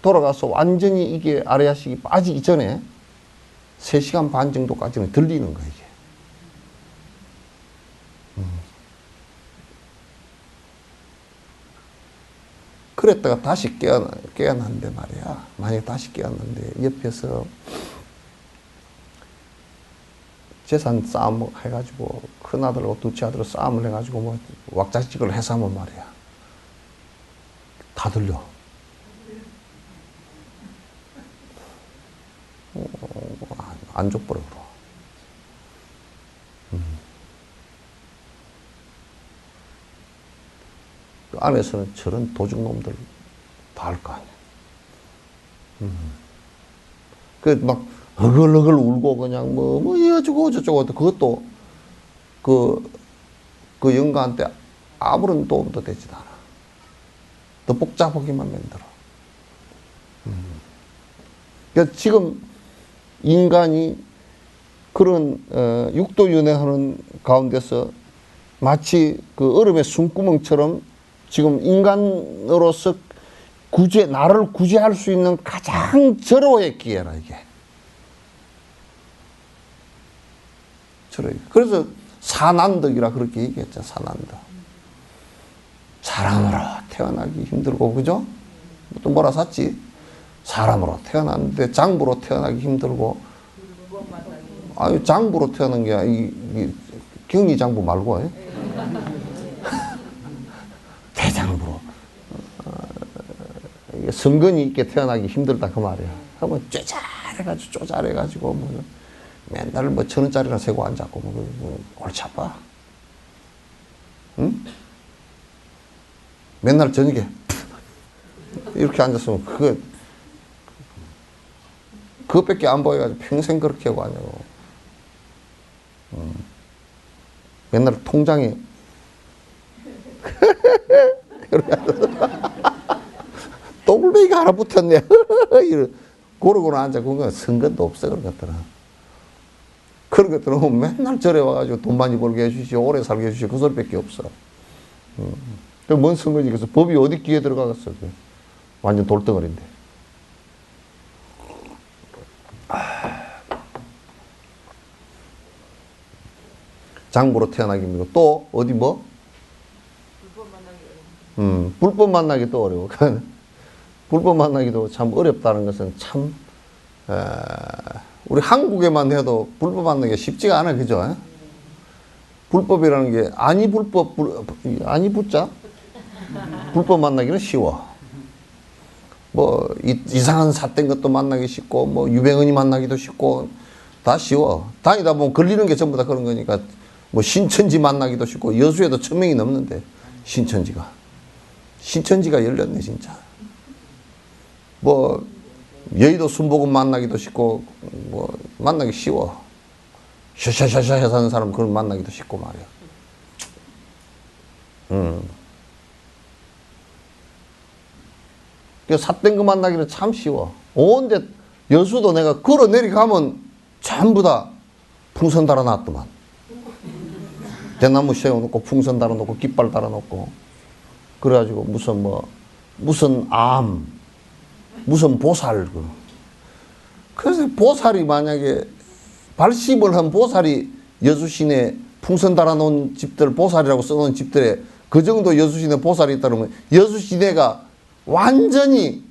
돌아가서 완전히 이게 아레아식이 빠지기 전에 3시간 반 정도까지는 들리는 거야, 이게. 그랬다가 다시 깨어났는데 말이야. 만약에 다시 깨어났는데 옆에서 재산 싸움 해가지고 큰 아들하고 둘째 아들하고 싸움을 해가지고 뭐 왁자지껄을 해서 하면 말이야. 다 들려. 안 족보려 그러. 그 안에서는 저런 도둑놈들 다 할 거 아니야. 그 막 허글허글 울고 그냥 뭐 이어주고 저쩌고 그것도 그 영가한테 아무런 도움도 되지도 않아. 더 복잡하기만 만들어. 그러니까 지금 인간이 그런 육도윤회하는 가운데서 마치 그 얼음의 숨구멍처럼 지금 인간으로서 나를 구제할 수 있는 가장 절호의 기회라 이게. 그래서 사난덕이라 그렇게 얘기했죠. 사난덕. 사람으로 태어나기 힘들고 그죠? 또 뭐라 샀지? 사람으로 태어났는데 장부로 태어나기 힘들고. 아유 장부로 태어난 게 이 경리 장부 말고 대장부로 성근이 있게 태어나기 힘들다 그 말이야. 그러면 쪼잘해가지고 뭐 맨날 뭐 1,000원짜리나 세고 앉았고 뭐 골치 아파. 응? 맨날 저녁에 이렇게 앉았으면 그것밖에 안 보여가지고 평생 그렇게 하고 앉아고. 맨날 통장에 또불베이가 하나 붙었네. 고르고는 앉아. 그건 선근도 없어 그런 것들은. 그런 것들은 맨날 절에 와가지고 돈 많이 벌게 해주시오, 오래 살게 해주시오, 그 소리밖에 없어. 뭔 선거지? 그래서 법이 어디 귀에 들어가겠어? 완전 돌덩어리인데. 장부로 태어나기 힘들고 또 어디 뭐? 불법 만나기 또 어려워. 불법 만나기도 참 어렵다는 것은 참 우리 한국에만 해도 불법 만나기가 쉽지가 않아, 그죠? 불법이라는 게 아니 불법 아니 붙자 불법 만나기는 쉬워. 뭐 이상한 삿된 것도 만나기 쉽고 뭐 유병헌이 만나기도 쉽고 다 쉬워. 다니다 보면 걸리는 게 전부 다 그런 거니까 뭐 신천지 만나기도 쉽고 여수에도 1,000명이 넘는데 신천지가 열렸네 진짜. 뭐 여의도 순복음 만나기도 쉽고 뭐 만나기 쉬워. 샤샤샤샤 해서 하는 사람 그걸 만나기도 쉽고 말이야. 그 삿된 거 만나기는 참 쉬워. 온데 여수도 내가 걸어 내려가면 전부 다 풍선 달아놨더만. 대나무 세워놓고 풍선 달아놓고 깃발 달아놓고 그래가지고 무슨 암 무슨 보살 그래서 보살이 만약에 발심을 한 보살이 여수시내 풍선 달아놓은 집들 보살이라고 써놓은 집들에 그 정도 여수시내 보살이 있다면 여수시내가 완전히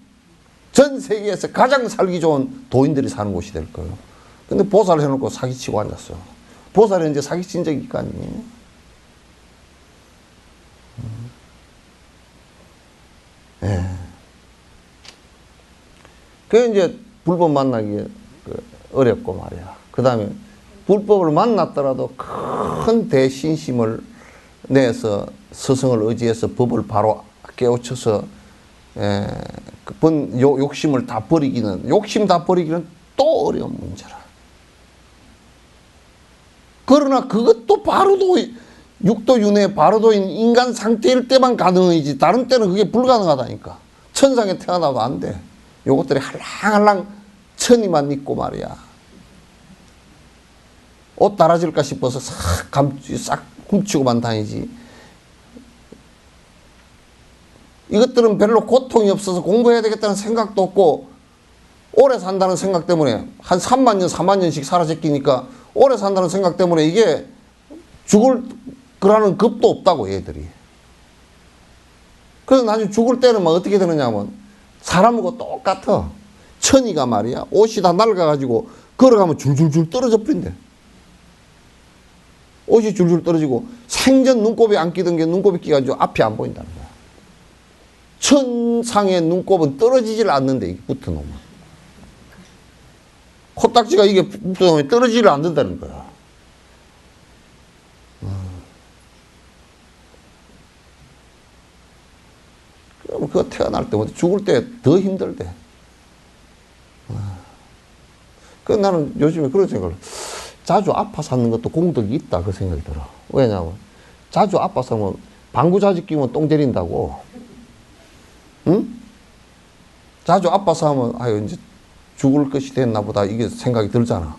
전 세계에서 가장 살기 좋은 도인들이 사는 곳이 될 거예요. 근데 보살 해놓고 사기치고 앉았어. 보살이 이제 사기친 적이 있거 아니에요? 예. 그게 이제 불법 만나기 어렵고 말이야. 그 다음에 불법을 만났더라도 큰 대신심을 내서 스승을 의지해서 법을 바로 깨우쳐서 욕심을 다 버리기는 또 어려운 문제라. 그러나 그것도 바로도 육도윤회 바로도인 인간 상태일 때만 가능이지 다른 때는 그게 불가능하다니까. 천상에 태어나도 안 돼. 요것들이 할랑할랑 천이만 있고 말이야. 옷 달아질까 싶어서 싹 훔치고만 다니지. 이것들은 별로 고통이 없어서 공부해야 되겠다는 생각도 없고 오래 산다는 생각 때문에 한 3만 년, 4만 년씩 살아 제끼니까 오래 산다는 생각 때문에 이게 죽을 거라는 겁도 없다고 얘들이. 그래서 나중에 죽을 때는 막 어떻게 되느냐면 사람하고 똑같아. 천이가 말이야 옷이 다 낡아가지고 걸어가면 줄줄줄 떨어져 버린대. 옷이 줄줄 떨어지고 생전 눈곱이 안 끼던 게 눈곱이 끼가지고 앞이 안 보인다는 거야. 천상의 눈곱은 떨어지질 않는데 이게 붙어놓으면. 코딱지가 이게 붙어놓으면 떨어지질 않는다는 거야. 그럼 그거 태어날 때보다 죽을 때 더 힘들대. 그 나는 요즘에 그런 생각을 자주 아파 사는 것도 공덕이 있다 그 생각이 들어. 왜냐하면 자주 아파 사면 방구자지 끼면 똥 때린다고. 응? 자주 아파 사면 아유 이제 죽을 것이 됐나 보다 이게 생각이 들잖아.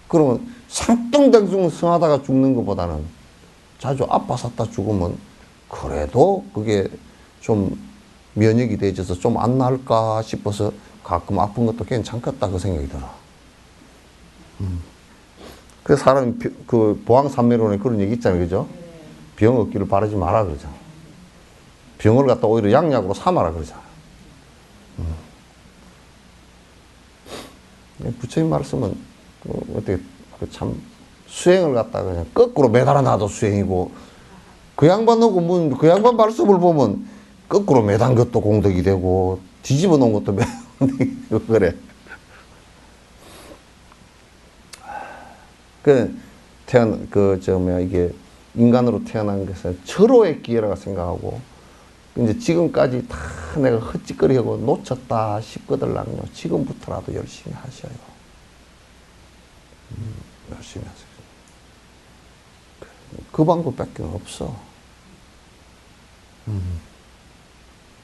그러면 상뚱댕숭하다가 죽는 것보다는 자주 아파 샀다 죽으면 그래도 그게 좀 면역이 되어져서 좀 안 나을까 싶어서 가끔 아픈 것도 괜찮겠다 그 생각이 들어. 그래서 사람이 그 보왕산매론에 그런 얘기 있잖아요, 그죠? 병 얻기를 바라지 마라 그러잖아. 병을 갖다 오히려 양약으로 삼아라 그러잖아. 부처님 말씀은 어떻게 참 수행을 갖다가 그냥 거꾸로 매달아 놔도 수행이고 그 양반하고 그 양반 말씀을 보면 거꾸로 매단 것도 공덕이 되고 뒤집어 놓은 것도 공덕이 되고 그래. 이게 인간으로 태어난 것은 절호의 기회라고 생각하고, 이제 지금까지 다 내가 헛짓거리하고 놓쳤다 싶거들랑요. 지금부터라도 열심히 하셔요. 열심히 하세요. 그 방법밖에 없어.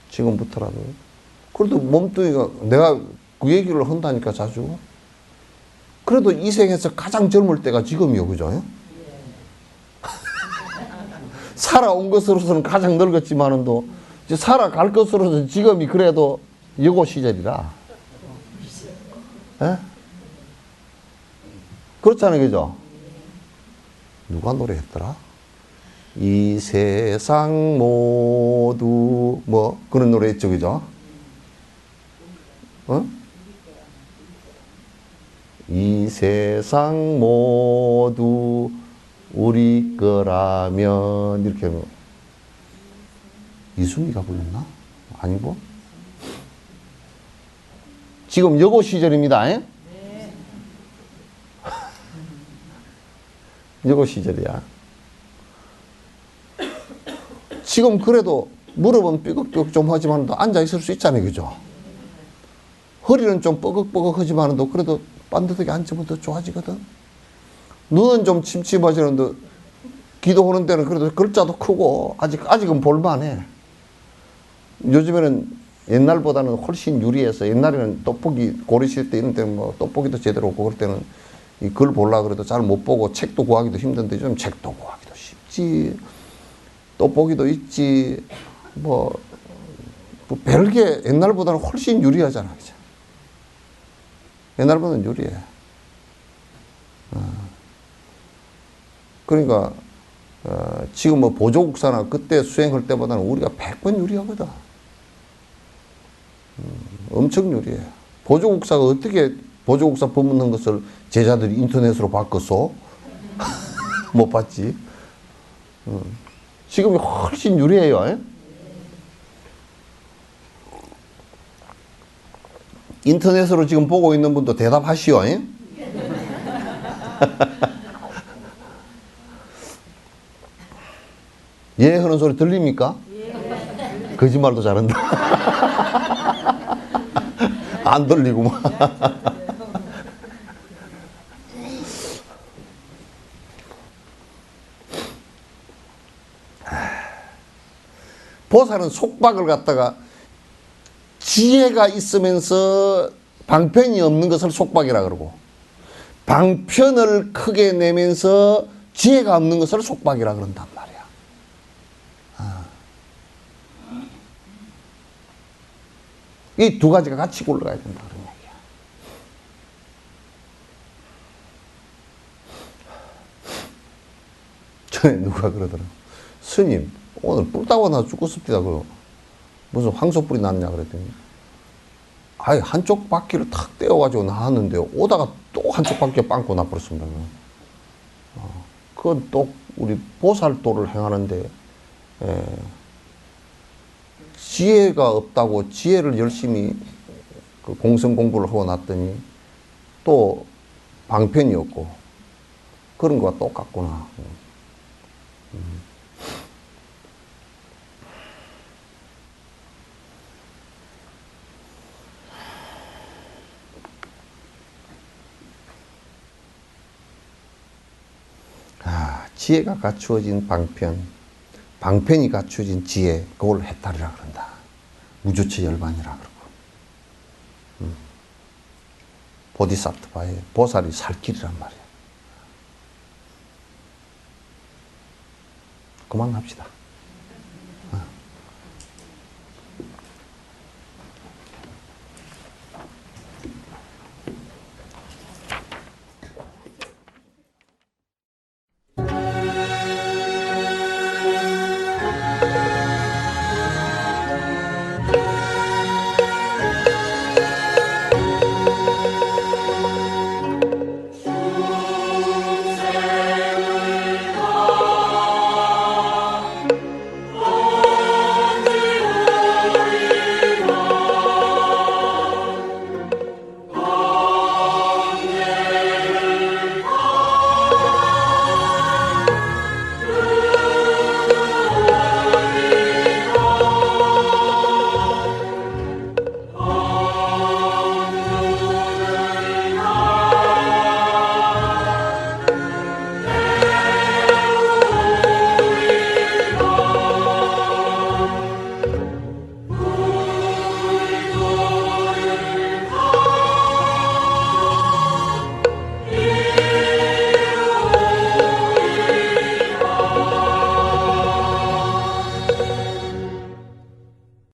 지금부터라도. 그래도 몸뚱이가, 내가 그 얘기를 한다니까 자주. 그래도 이 생에서 가장 젊을 때가 지금이요, 그죠? 살아온 것으로서는 가장 늙었지만은도, 이제 살아갈 것으로서는 지금이 그래도 여고 시절이라. 예? 그렇잖아요, 그죠? 누가 노래했더라? 이 세상 모두, 뭐, 그런 노래 했죠, 그죠? 어? 이 세상 모두 우리 거라면 이렇게 하면 이순이가 불렀나? 아니고 지금 여고 시절입니다. 네. 여고 시절이야. 지금 그래도 무릎은 삐걱삐걱 좀 하지만 앉아 있을 수 있잖아요, 그죠? 허리는 좀 뻐걱뻐걱 하지만 그래도 반듯하게 앉으면 더 좋아지거든. 눈은 좀 침침하지는데 기도하는 데는 그래도 글자도 크고 아직은 볼만해. 요즘에는 옛날보다는 훨씬 유리해서, 옛날에는 떡볶이 고르실 때 이런 때는 뭐 떡볶이도 제대로 없고 그럴 때는 이 글 보려고 그래도 잘 못 보고 책도 구하기도 힘든데 요즘 책도 구하기도 쉽지. 떡볶이도 있지. 뭐 별게 옛날보다는 훨씬 유리하잖아, 그죠? 옛날보다는 유리해. 그러니까 지금 뭐 보조국사나 그때 수행할 때보다는 우리가 100번 유리하거든. 엄청 유리해. 보조국사가 어떻게 보조국사 법문한 것을 제자들이 인터넷으로 바꿨어? 못 봤지. 지금이 훨씬 유리해요. 에? 인터넷으로 지금 보고 있는 분도 대답하시오. 에? 예 하는 소리 들립니까? 예. 거짓말도 잘한다. 안 들리고 막. 보살은 속박을 갖다가 지혜가 있으면서 방편이 없는 것을 속박이라 그러고, 방편을 크게 내면서 지혜가 없는 것을 속박이라 그런단 말이야. 이 두 가지가 같이 굴러가야 된다 그런 얘기야. 전에 누가 그러더라. 스님 오늘 뿔 따고 나 죽고 싶다. 무슨 황소뿔이 났냐 그랬더니 아예 한쪽 바퀴를 탁 떼어가지고 나왔는데 오다가 또 한쪽 바퀴에 빵꾸 나버렸습니다. 그건 또 우리 보살도를 행하는데 지혜가 없다고 지혜를 열심히 그 공성 공부를 하고 났더니 또 방편이 없고 그런 거와 똑같구나. 지혜가 갖추어진 방편, 방편이 갖추어진 지혜, 그걸 해탈이라 그런다. 무주체 열반이라 그러고. 보디사트바의 보살이 살 길이란 말이야. 그만합시다.